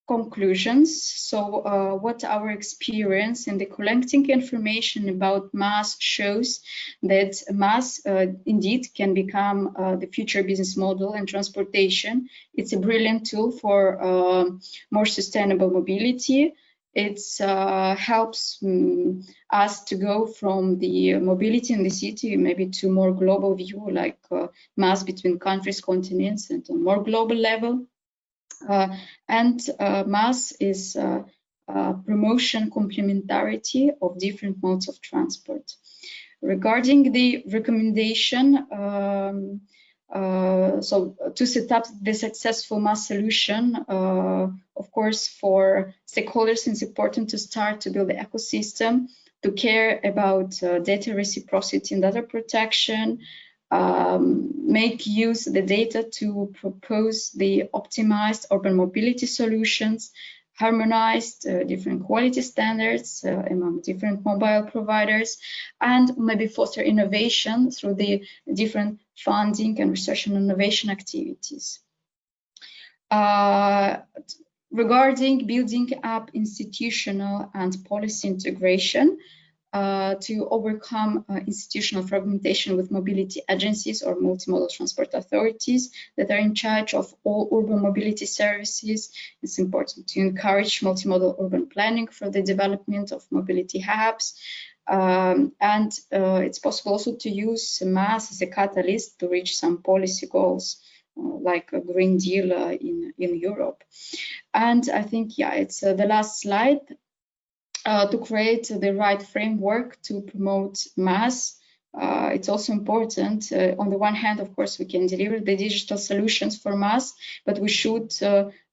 conclusions. So what our experience in the collecting information about MaaS shows that MaaS indeed can become the future business model in transportation. It's a brilliant tool for more sustainable mobility. It helps us to go from the mobility in the city maybe to more global view, like MaaS between countries, continents, and on more global level. MaaS is promotion complementarity of different modes of transport. Regarding the recommendation, so to set up the successful MaaS solution, of course, for stakeholders, it's important to start to build the ecosystem, to care about data reciprocity and data protection, make use of the data to propose the optimized urban mobility solutions, harmonized different quality standards among different mobile providers, and maybe foster innovation through the different funding and research and innovation activities. Regarding building up institutional and policy integration, to overcome institutional fragmentation with mobility agencies or multimodal transport authorities that are in charge of all urban mobility services. It's important to encourage multimodal urban planning for the development of mobility hubs. It's possible also to use MaaS as a catalyst to reach some policy goals, like a Green Deal in Europe. And I think, yeah, it's the last slide. To create the right framework to promote MaaS. It's also important. On the one hand, of course, we can deliver the digital solutions for MaaS, but we should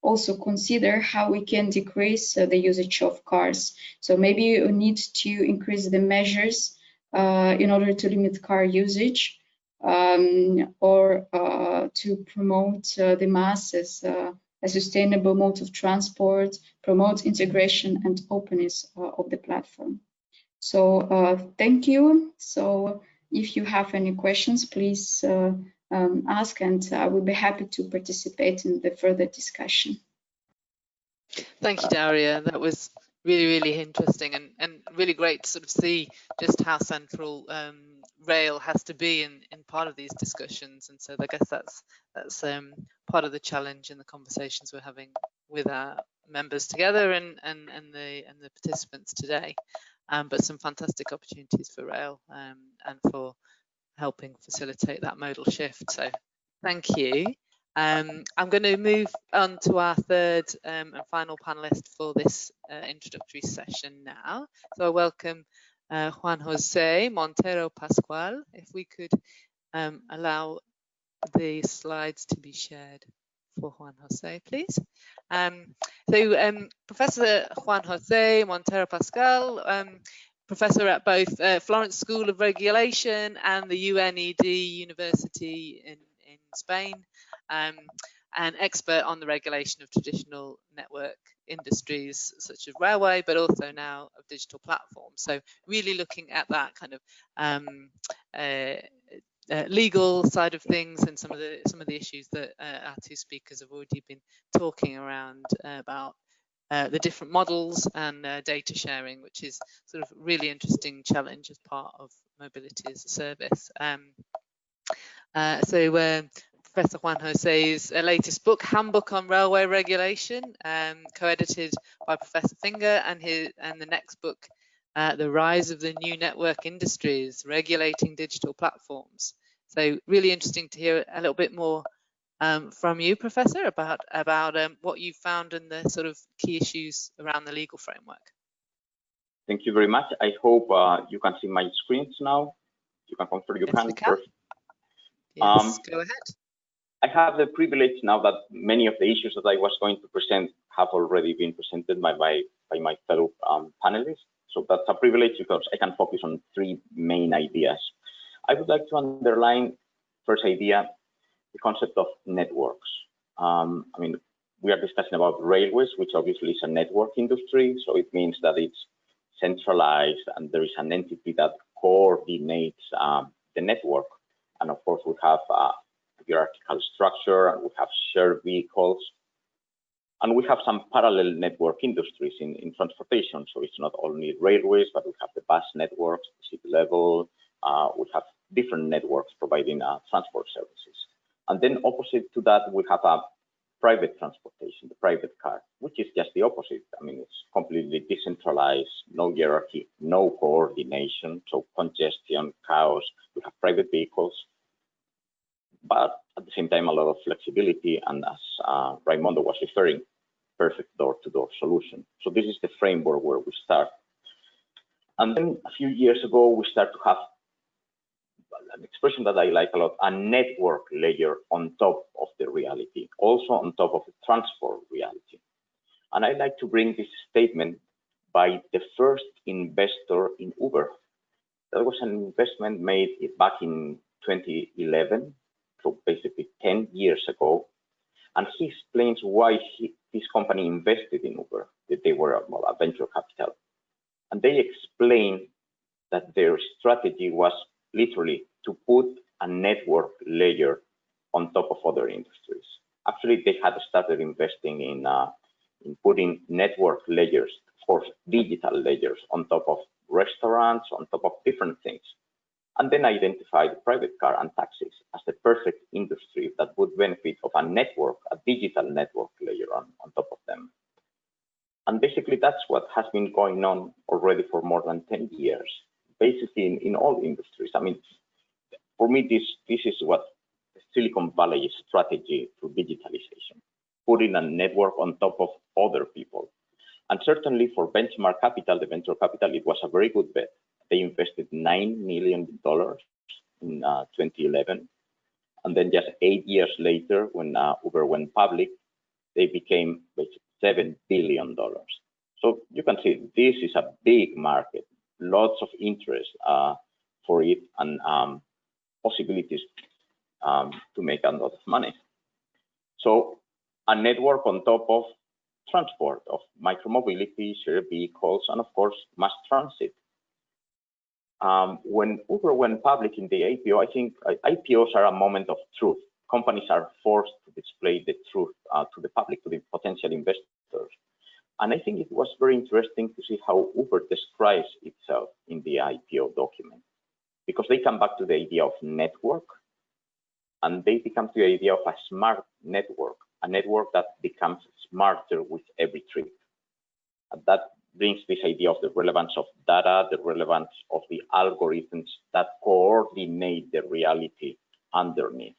also consider how we can decrease the usage of cars. So maybe we need to increase the measures in order to limit car usage, or to promote the MaaS as a sustainable mode of transport, promote integration and openness of the platform. So thank you. So if you have any questions, please ask, and I will be happy to participate in the further discussion. Thank you, Daria. That was really, really interesting and really great to sort of see just how central rail has to be in part of these discussions. And so I guess that's part of the challenge in the conversations we're having with our members together and the participants today. But some fantastic opportunities for rail and for helping facilitate that modal shift. So thank you. I'm going to move on to our third and final panelist for this introductory session now. So I welcome Juan José Montero Pascual. If we could allow the slides to be shared for Juan José, please. Professor Juan José Montero Pascual, professor at both Florence School of Regulation and the UNED University in Spain, an expert on the regulation of traditional network industries such as railway, but also now of digital platforms. So really looking at that kind of legal side of things and some of the issues that our two speakers have already been talking around about the different models and data sharing, which is sort of really interesting challenge as part of mobility as a service. Professor Juan José's latest book, Handbook on Railway Regulation, co-edited by Professor Finger, and the next book, The Rise of the New Network Industries, Regulating Digital Platforms. So really interesting to hear a little bit more from you, Professor, about what you found and the sort of key issues around the legal framework. Thank you very much. I hope you can see my screens now. You can confirm you Yes, can. Yes, go ahead. I have the privilege now that many of the issues that I was going to present have already been presented by my fellow panelists. So that's a privilege because I can focus on three main ideas. I would like to underline, first idea, the concept of networks. I mean, we are discussing about railways, which obviously is a network industry. So it means that it's centralized and there is an entity that coordinates the network. And of course, we have a hierarchical structure and we have shared vehicles. And we have some parallel network industries in transportation. So it's not only railways, but we have the bus networks, city level. We have different networks providing transport services. And then opposite to that, we have a private transportation, the private car, which is just the opposite. I mean, it's completely decentralized, no hierarchy, no coordination, so congestion, chaos. We have private vehicles, but at the same time, a lot of flexibility. And as Raimondo was referring, perfect door-to-door solution. So this is the framework where we start. And then a few years ago, we start to have an expression that I like a lot, a network layer on top of the reality, also on top of the transport reality. And I like to bring this statement by the first investor in Uber. That was an investment made back in 2011, so basically 10 years ago. And he explains why this company invested in Uber, that they were a venture capital. And they explain that their strategy was literally to put a network layer on top of other industries. Actually, they had started investing in putting network layers, of course, digital layers on top of restaurants, on top of different things. And then identified private car and taxis as the perfect industry that would benefit of a network, a digital network layer on top of them. And basically, that's what has been going on already for more than 10 years, basically in all industries. I mean, for me, this is what Silicon Valley strategy to digitalization, putting a network on top of other people. And certainly for Benchmark Capital, the venture capital, it was a very good bet. They invested $9 million in 2011. And then just 8 years later, when Uber went public, they became basically $7 billion. So you can see this is a big market, lots of interest for it, and possibilities to make a lot of money. So a network on top of transport, of micromobility, shared vehicles, and of course, mass transit. When Uber went public in the IPO, I think IPOs are a moment of truth. Companies are forced to display the truth to the public, to the potential investors. And I think it was very interesting to see how Uber describes itself in the IPO document, because they come back to the idea of network, and they become to the idea of a smart network, a network that becomes smarter with every trip. And that brings this idea of the relevance of data, the relevance of the algorithms that coordinate the reality underneath.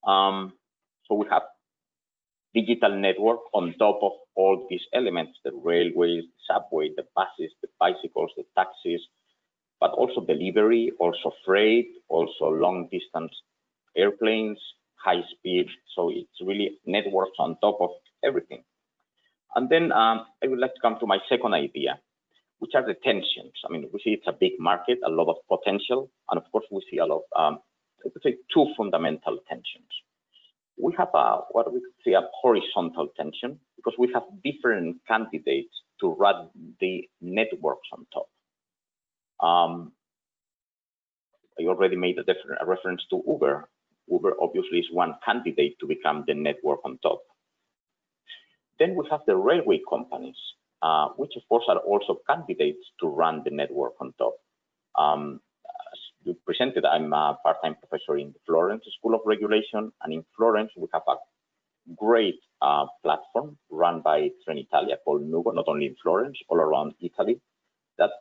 So we have digital network on top of all these elements, the railways, the subway, the buses, the bicycles, the taxis, but also delivery, also freight, also long distance airplanes, high speed. So it's really networks on top of everything. And then I would like to come to my second idea, which are the tensions. I mean, we see it's a big market, a lot of potential, and of course we see a lot of, I would say, two fundamental tensions. We have what we could say a horizontal tension, because we have different candidates to run the networks on top. I already made a reference to Uber. Uber obviously is one candidate to become the network on top. Then we have the railway companies, which of course are also candidates to run the network on top. As you presented, I'm a part-time professor in the Florence School of Regulation, and in Florence we have a great platform run by Trenitalia called Nugo, not only in Florence, all around Italy, that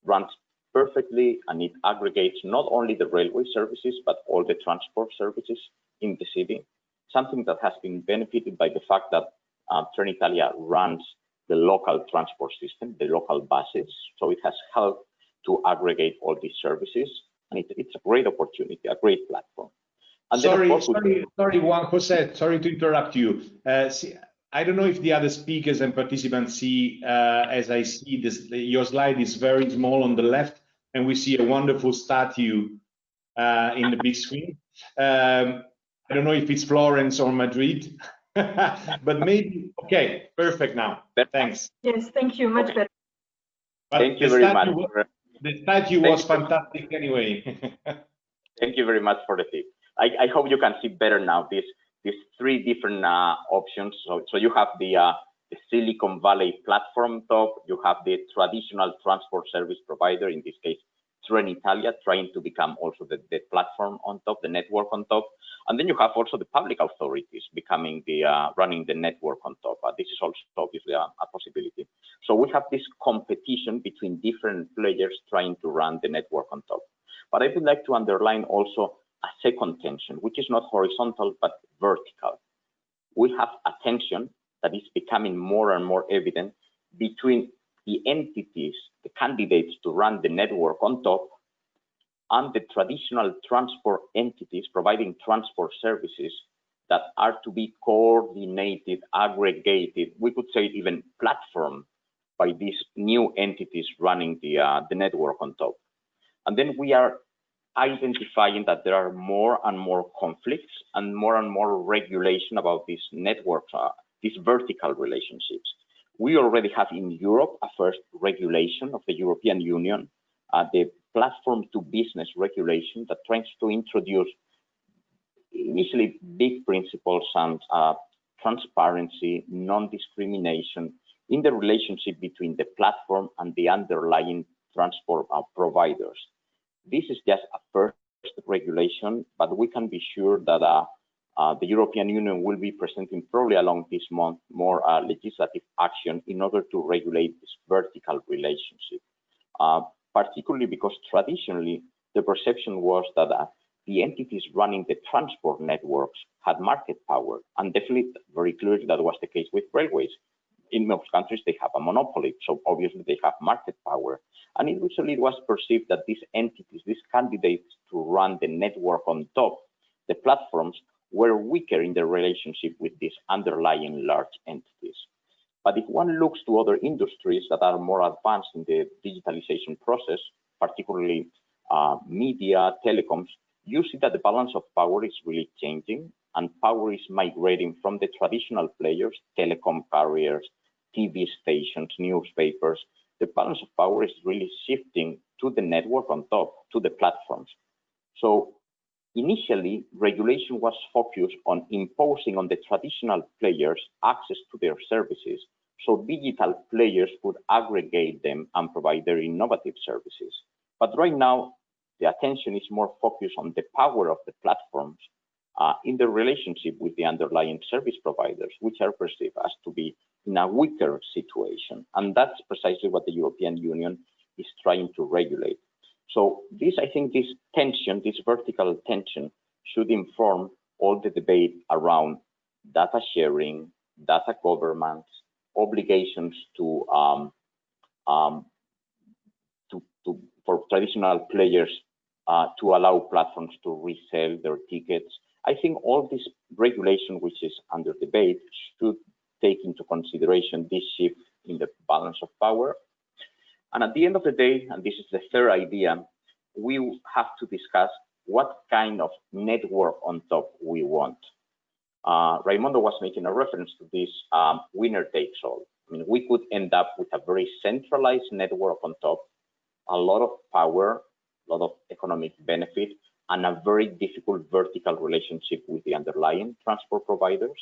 runs perfectly, and it aggregates not only the railway services, but all the transport services in the city. Something that has been benefited by the fact that Trenitalia runs the local transport system, the local buses. So it has helped to aggregate all these services. And it's a great opportunity, a great platform. And sorry, Juan, José, sorry to interrupt you. I don't know if the other speakers and participants see, as I see this, your slide is very small on the left, and we see a wonderful statue in the big screen. I don't know if it's Florence or Madrid, but maybe, okay, perfect now. Thanks. Yes, thank you, much better. But thank you very much. The statue was fantastic anyway. Thank you very much for the tip. I hope you can see better now these three different options. So you have the Silicon Valley platform top, you have the traditional transport service provider, in this case Trenitalia, trying to become also the platform on top, the network on top, and then you have also the public authorities becoming the running the network on top. This is also obviously a possibility. So we have this competition between different players trying to run the network on top. But I would like to underline also a second tension, which is not horizontal, but vertical. We have a tension that is becoming more and more evident between the entities, the candidates to run the network on top, and the traditional transport entities providing transport services that are to be coordinated, aggregated, we could say even platformed by these new entities running the network on top. And then we are identifying that there are more and more conflicts and more regulation about these networks, these vertical relationships. We already have in Europe a first regulation of the European Union, the platform to business regulation that tries to introduce initially big principles and transparency, non-discrimination in the relationship between the platform and the underlying transport providers. This is just a first regulation, but we can be sure that the European Union will be presenting probably along this month more legislative action in order to regulate this vertical relationship, particularly because traditionally the perception was that the entities running the transport networks had market power, and definitely very clearly that was the case with railways. In most countries they have a monopoly, so obviously they have market power. And initially it was perceived that these entities, these candidates to run the network on top, the platforms, were weaker in their relationship with these underlying large entities. But if one looks to other industries that are more advanced in the digitalization process, particularly media, telecoms, you see that the balance of power is really changing, and power is migrating from the traditional players, telecom carriers, TV stations, newspapers. The balance of power is really shifting to the network on top, to the platforms. So initially, regulation was focused on imposing on the traditional players access to their services, so digital players could aggregate them and provide their innovative services. But right now, the attention is more focused on the power of the platforms in the relationship with the underlying service providers, which are perceived as to be in a weaker situation. And that's precisely what the European Union is trying to regulate. So this, I think, this tension, this vertical tension, should inform all the debate around data sharing, data governance, obligations for traditional players to allow platforms to resell their tickets. I think all this regulation, which is under debate, should take into consideration this shift in the balance of power. And at the end of the day, and this is the third idea, we have to discuss what kind of network on top we want. Raimondo was making a reference to this winner takes all. I mean, we could end up with a very centralized network on top, a lot of power, a lot of economic benefit, and a very difficult vertical relationship with the underlying transport providers.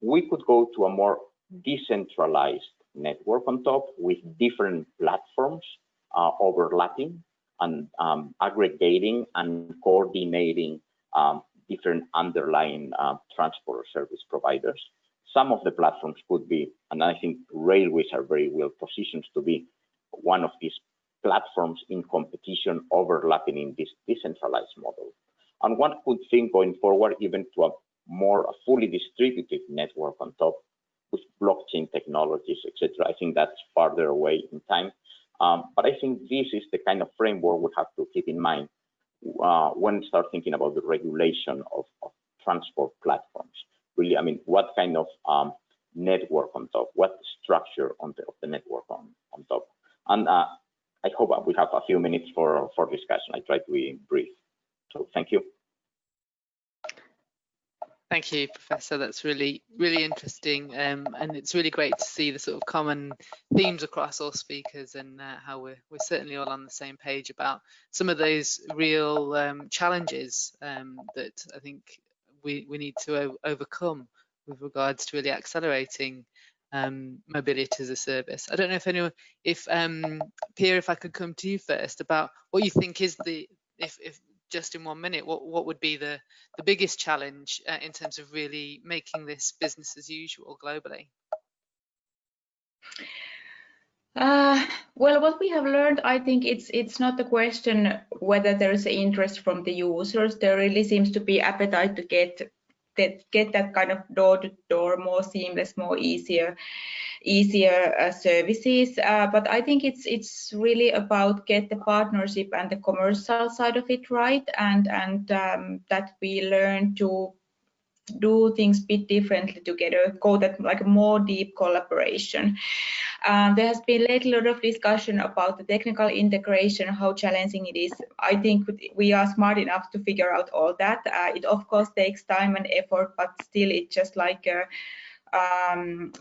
We could go to a more decentralized network on top with different platforms overlapping and aggregating and coordinating different underlying transport service providers. Some of the platforms could be, and I think railways are very well positioned to be one of these platforms in competition overlapping in this decentralized model. And one could think going forward even to a fully distributed network on top with blockchain technologies, etc. I think that's farther away in time. But I think this is the kind of framework we have to keep in mind when we start thinking about the regulation of transport platforms. Really, I mean, what kind of network on top, what structure of the network on top. And I hope we have a few minutes for discussion. I try to be brief. So thank you. Thank you, Professor. That's really interesting, and it's really great to see the sort of common themes across all speakers, and how we're certainly all on the same page about some of those real challenges that I think we need to overcome with regards to really accelerating mobility as a service. I don't know if anyone, Piia, if I could come to you first about what you think is if just in 1 minute, what would be the biggest challenge in terms of really making this business as usual globally? Well, what we have learned, I think it's not a question whether there is an interest from the users. There really seems to be appetite to get that kind of door-to-door, more seamless, more easier services. But I think it's really about get the partnership and the commercial side of it right, and that we learn to do things a bit differently together, go that like more deep collaboration. There has been lately a lot of discussion about the technical integration, how challenging it is. I think we are smart enough to figure out all that. It of course takes time and effort, but still it's just like a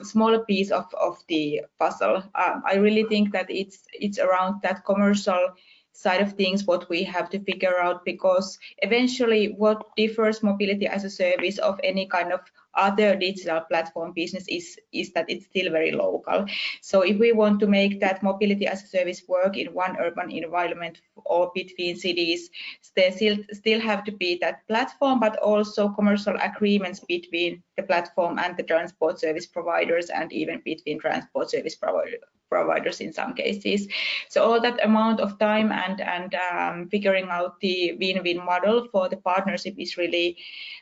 smaller piece of the puzzle. I really think that it's around that commercial side of things what we have to figure out, because eventually what differs mobility as a service of any kind of other digital platform business is that it's still very local. So if we want to make that mobility as a service work in one urban environment or between cities, there still have to be that platform, but also commercial agreements between the platform and the transport service providers, and even between transport service providers in some cases. So all that amount of time and figuring out the win-win model for the partnership is really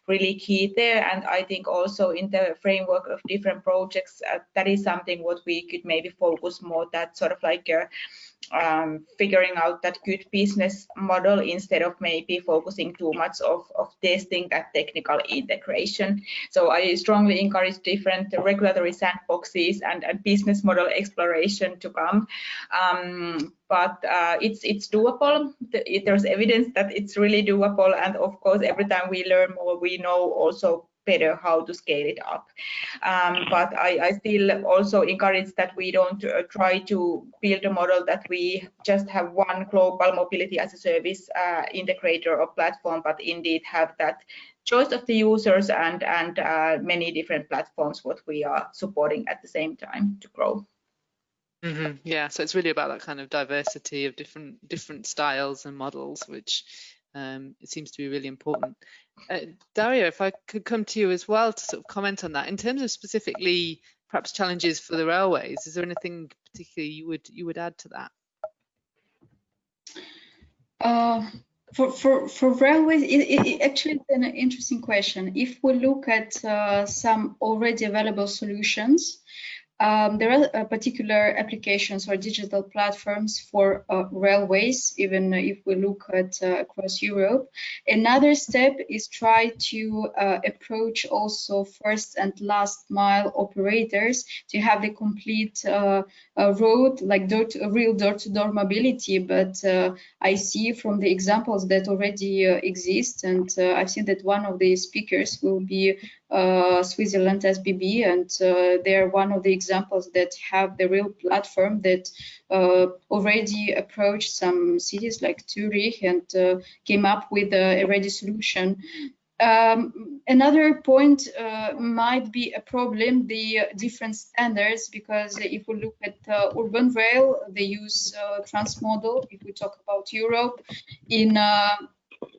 key there. And I think also in the framework of different projects, that is something what we could maybe focus more, that sort of like figuring out that good business model instead of maybe focusing too much of testing that technical integration. So I strongly encourage different regulatory sandboxes and business model exploration to come. But it's doable. There's evidence that it's really doable, and of course every time we learn more, we know also better how to scale it up. But I still also encourage that we don't try to build a model that we just have one global mobility as a service integrator or platform, but indeed have that choice of the users and many different platforms what we are supporting at the same time to grow. Mm-hmm. Yeah, so it's really about that kind of diversity of different styles and models, which it seems to be really important. Daria, if I could come to you as well to sort of comment on that in terms of specifically perhaps challenges for the railways. Is there anything particularly you would add to that? For railways, it actually is an interesting question. If we look at some already available solutions, there are particular applications or digital platforms for railways, even if we look at across Europe. Another step is try to approach also first and last mile operators to have a complete road, like real door-to-door mobility. But I see from the examples that already exist, and I've seen that one of the speakers will be Switzerland SBB, and they're one of the examples that have the real platform that already approached some cities like Zurich and came up with a ready solution. Another point might be a problem, the different standards, because if we look at urban rail, they use transmodal. If we talk about Europe, in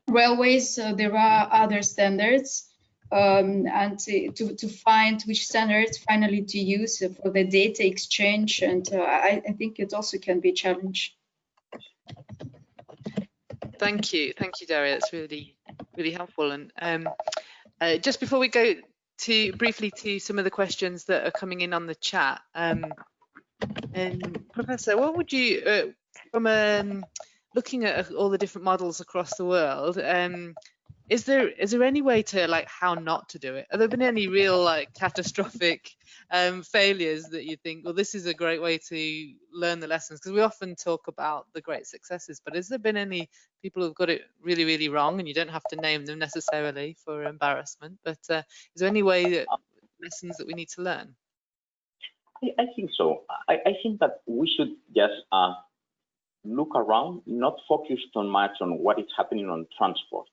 railways, there are other standards. And to find which standards finally to use for the data exchange, and I think it also can be a challenge. Thank you, Daria. That's really helpful. And just before we go briefly to some of the questions that are coming in on the chat, and Professor, what would you, from looking at all the different models across the world, is there any way to, like, how not to do it? Have there been any real, like, catastrophic failures that you think, well, this is a great way to learn the lessons? Because we often talk about the great successes, but has there been any people who've got it really wrong? And you don't have to name them necessarily for embarrassment, but is there any way that lessons that we need to learn? I think so. I think that we should just look around, not focus so much on what is happening on transport.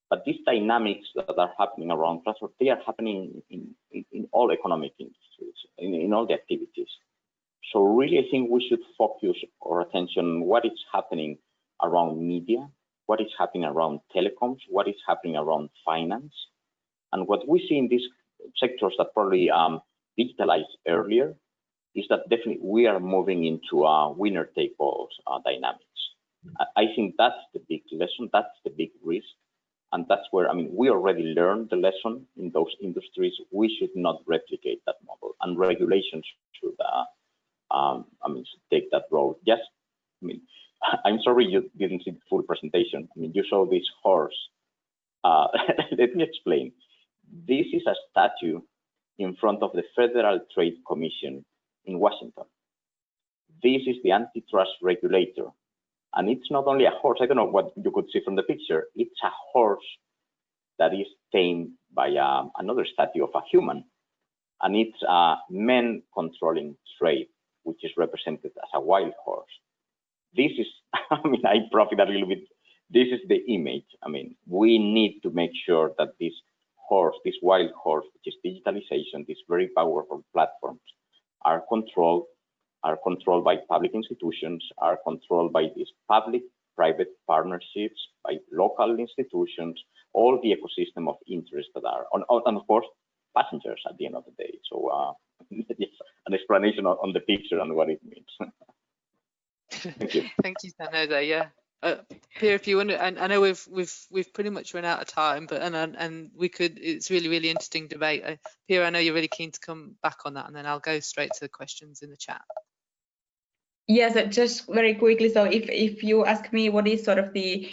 But these dynamics that are happening around transport, they are happening in all economic industries, in all the activities. So really, I think we should focus our attention on what is happening around media, what is happening around telecoms, what is happening around finance. And what we see in these sectors that probably digitalized earlier is that definitely we are moving into winner-take-all dynamics. I think that's the big lesson, that's the big risk. And that's where, I mean, we already learned the lesson in those industries. We should not replicate that model, and regulations should, should take that role. Just, I mean, I'm sorry you didn't see the full presentation. I mean, you saw this horse. Let me explain. This is a statue in front of the Federal Trade Commission in Washington. This is the antitrust regulator. And it's not only a horse, I don't know what you could see from the picture, it's a horse that is tamed by another statue of a human. And it's men controlling trade, which is represented as a wild horse. This is, I mean, I profit a little bit. This is the image. I mean, we need to make sure that this horse, this wild horse, which is digitalization, these very powerful platforms, are controlled by public institutions, are controlled by these public-private partnerships, by local institutions, all the ecosystem of interest that are, and of course, passengers at the end of the day. So just an explanation on the picture and what it means. Thank you. Thank you, José. Yeah. Piia, if you want to, and I know we've pretty much run out of time, but and we could. It's really interesting debate. Piia, I know you're really keen to come back on that, and then I'll go straight to the questions in the chat. Yes, just very quickly. So if you ask me what is sort of the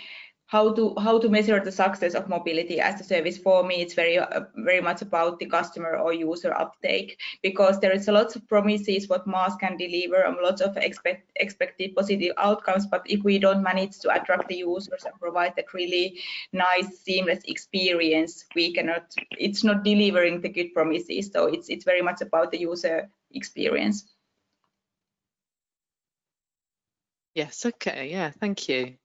how to measure the success of mobility as a service, for me it's very much about the customer or user uptake, because there is a lot of promises what MaaS can deliver and lots of expected positive outcomes, but if we don't manage to attract the users and provide that really nice seamless experience, we cannot, it's not delivering the good promises. So it's very much about the user experience. Yes, okay, yeah, thank you.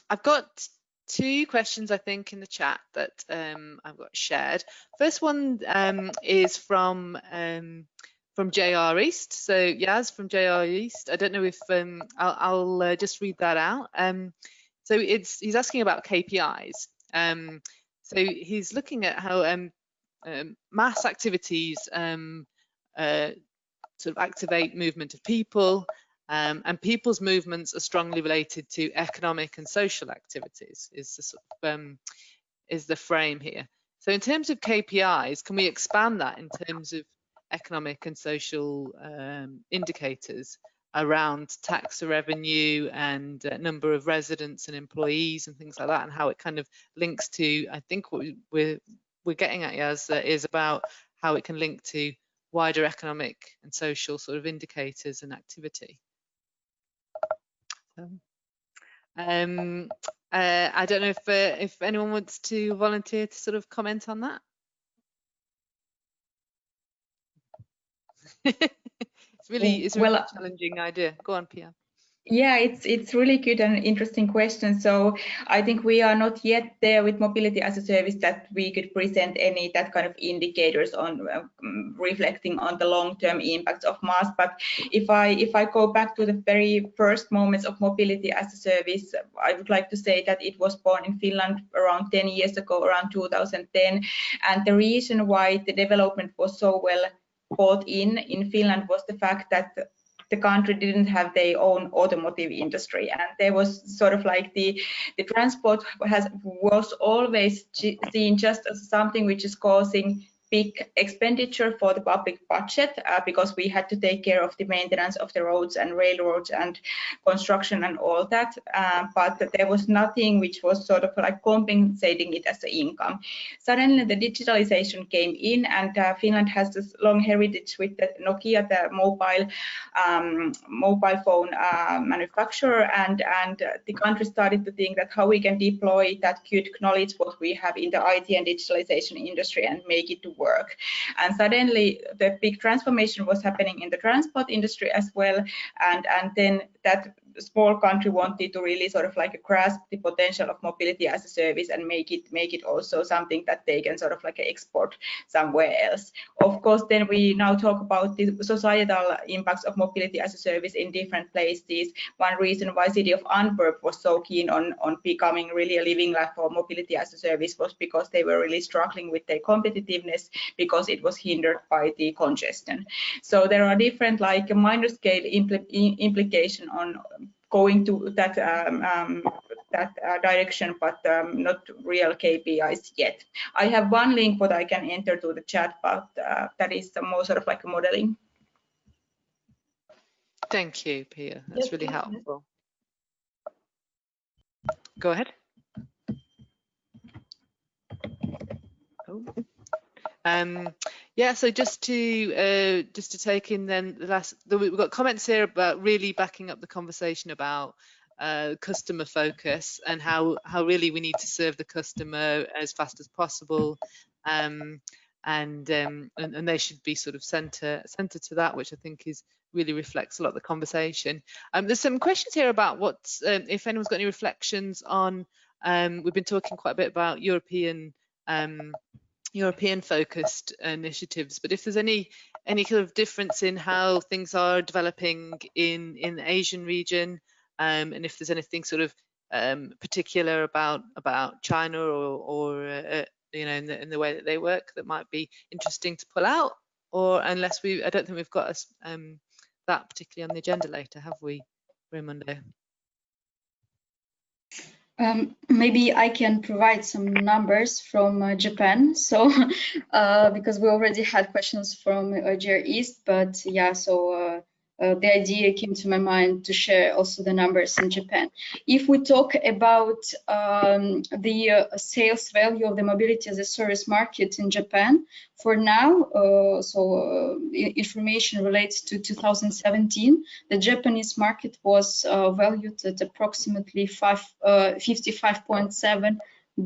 I've got two questions, I think, in the chat that I've got shared. First one is from JR East. So Yaz from JR East. I don't know if I'll just read that out. So he's asking about KPIs. So he's looking at how MaaS activities sort of activate movement of people. And people's movements are strongly related to economic and social activities, is the sort of, is the frame here. So in terms of KPIs, can we expand that in terms of economic and social indicators around tax revenue and number of residents and employees and things like that, and how it kind of links to, I think what we're getting at, Yaz, is about how it can link to wider economic and social sort of indicators and activity. I don't know if anyone wants to volunteer to sort of comment on that. It's really a challenging idea. Go on, Piia. Yeah, it's really good and interesting question. So I think we are not yet there with mobility as a service that we could present any that kind of indicators on reflecting on the long-term impacts of MaaS. But if I go back to the very first moments of mobility as a service, I would like to say that it was born in Finland around 10 years ago, around 2010, and the reason why the development was so well bought in Finland was the fact that the country didn't have their own automotive industry, and there was sort of like the transport was always seen just as something which is causing big expenditure for the public budget, because we had to take care of the maintenance of the roads and railroads and construction and all that, but there was nothing which was sort of like compensating it as an income. Suddenly the digitalization came in, and Finland has this long heritage with the Nokia, the mobile phone manufacturer, and the country started to think that how we can deploy that good knowledge what we have in the IT and digitalization industry and make it to work. And suddenly the big transformation was happening in the transport industry as well, and then that small country wanted to really sort of like grasp the potential of mobility as a service and make it also something that they can sort of like export somewhere else. Of course, then we now talk about the societal impacts of mobility as a service in different places. One reason why city of Antwerp was so keen on becoming really a living lab for mobility as a service was because they were really struggling with their competitiveness because it was hindered by the congestion. So there are different like minor scale implication on going to that direction, but not real KPIs yet. I have one link what I can enter to the chat, but that is more sort of like a modeling. Thank you, Piia. That's really helpful. Go ahead. Oh. Yeah, so just to take in then we've got comments here about really backing up the conversation about customer focus and how really we need to serve the customer as fast as possible, and they should be sort of center to that, which I think really reflects a lot of the conversation. There's some questions here about what's if anyone's got any reflections on. We've been talking quite a bit about European focused initiatives, but if there's any kind of difference in how things are developing in the Asian region, and if there's anything sort of particular about China or you know, in the way that they work that might be interesting to pull out, or unless I don't think we've got that particularly on the agenda later, have we, Raimondo? Maybe I can provide some numbers from Japan. So because we already had questions from GR East, but yeah, so the idea came to my mind to share also the numbers in Japan. If we talk about the sales value of the mobility as a service market in Japan, for now, information relates to 2017, the Japanese market was valued at approximately 55.7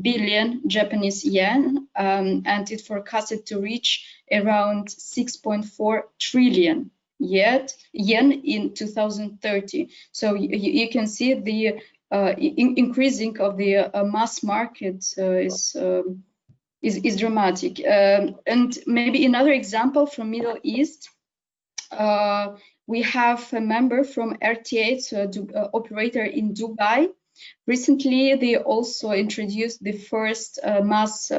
billion Japanese yen, and it forecasted to reach around 6.4 trillion yen in 2030. So you can see the increasing of the mass market is dramatic. And maybe another example from Middle East, we have a member from RTA, operator in Dubai. Recently, they also introduced the first MaaS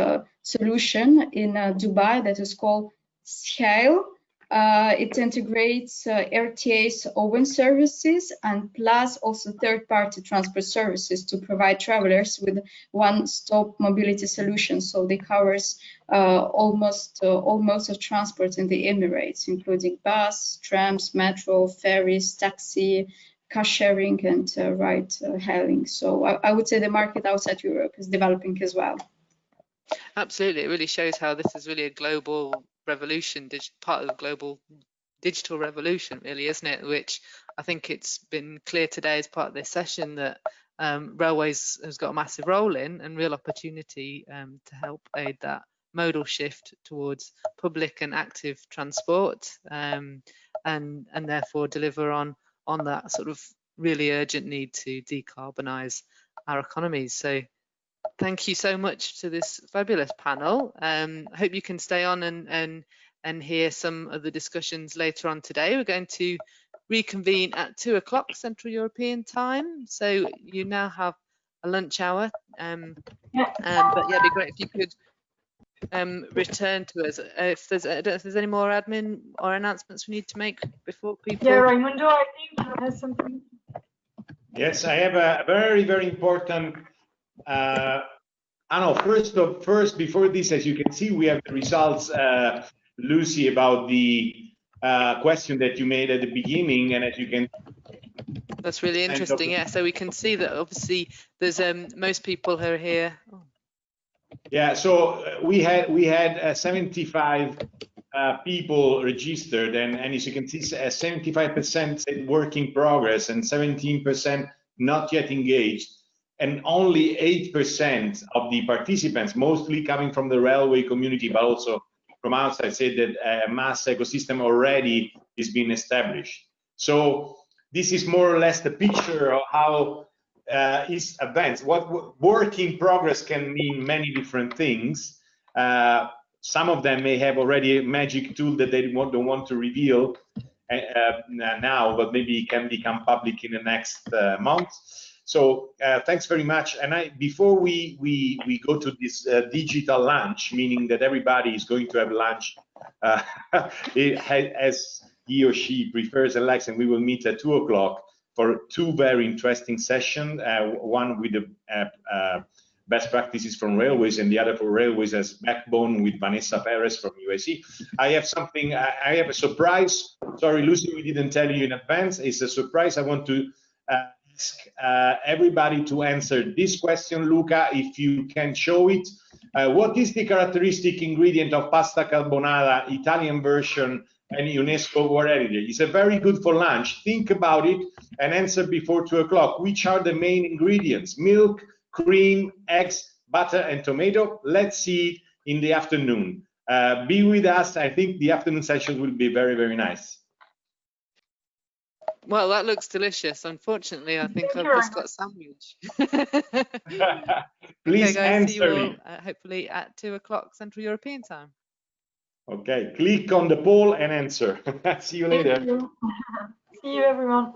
solution in Dubai that is called Scale. It integrates RTA's own services and plus also third-party transport services to provide travelers with one-stop mobility solutions. So they covers almost all modes of transport in the Emirates, including bus, trams, metro, ferries, taxi, car sharing, and ride hailing. So I would say the market outside Europe is developing as well. Absolutely, it really shows how this is really a global revolution, part of the global digital revolution, really, isn't it? Which I think it's been clear today as part of this session that railways has got a massive role in and real opportunity to help aid that modal shift towards public and active transport, and therefore deliver on that sort of really urgent need to decarbonise our economies. So thank you so much to this fabulous panel. I hope you can stay on and hear some of the discussions later on today. We're going to reconvene at 2 o'clock Central European time. So you now have a lunch hour. But yeah, it'd be great if you could return to us. If there's, I don't know if there's any more admin or announcements we need to make before people. Yeah, Raimondo, I think you have something. Yes, I have a very, very important. First, before this, as you can see, we have the results, Lucie, about the question that you made at the beginning, and as you can. That's really interesting. Yeah, so we can see that obviously there's most people who are here. Oh. Yeah, so we had 75 people registered, and as you can see, 75% said work in progress and 17% not yet engaged, and only 8% of the participants, mostly coming from the railway community, but also from outside, said that a MaaS ecosystem already is being established. So this is more or less the picture of how is advanced. What work in progress can mean many different things. Some of them may have already a magic tool that they don't want to reveal now, but maybe it can become public in the next month. So thanks very much. And before we go to this digital lunch, meaning that everybody is going to have lunch as he or she prefers, Alex, and we will meet at 2 o'clock for 2 very interesting sessions, one with the best practices from railways and the other for railways as backbone with Vanessa Perez from UIC. I have something, I have a surprise. Sorry, Lucie, we didn't tell you in advance. It's a surprise. I want to ask everybody to answer this question. Luca, if you can show it. What is the characteristic ingredient of pasta carbonara, Italian version, and UNESCO World Heritage? It's a very good for lunch. Think about it and answer before 2 o'clock. Which are the main ingredients? Milk, cream, eggs, butter, and tomato. Let's see in the afternoon. Be with us. I think the afternoon session will be very, very nice. Well, that looks delicious. Unfortunately, I think I've just got a sandwich. Please okay, guys, answer see you all, me. hopefully at 2 o'clock Central European time. Okay, click on the poll and answer. See you later. Thank you. See you, everyone.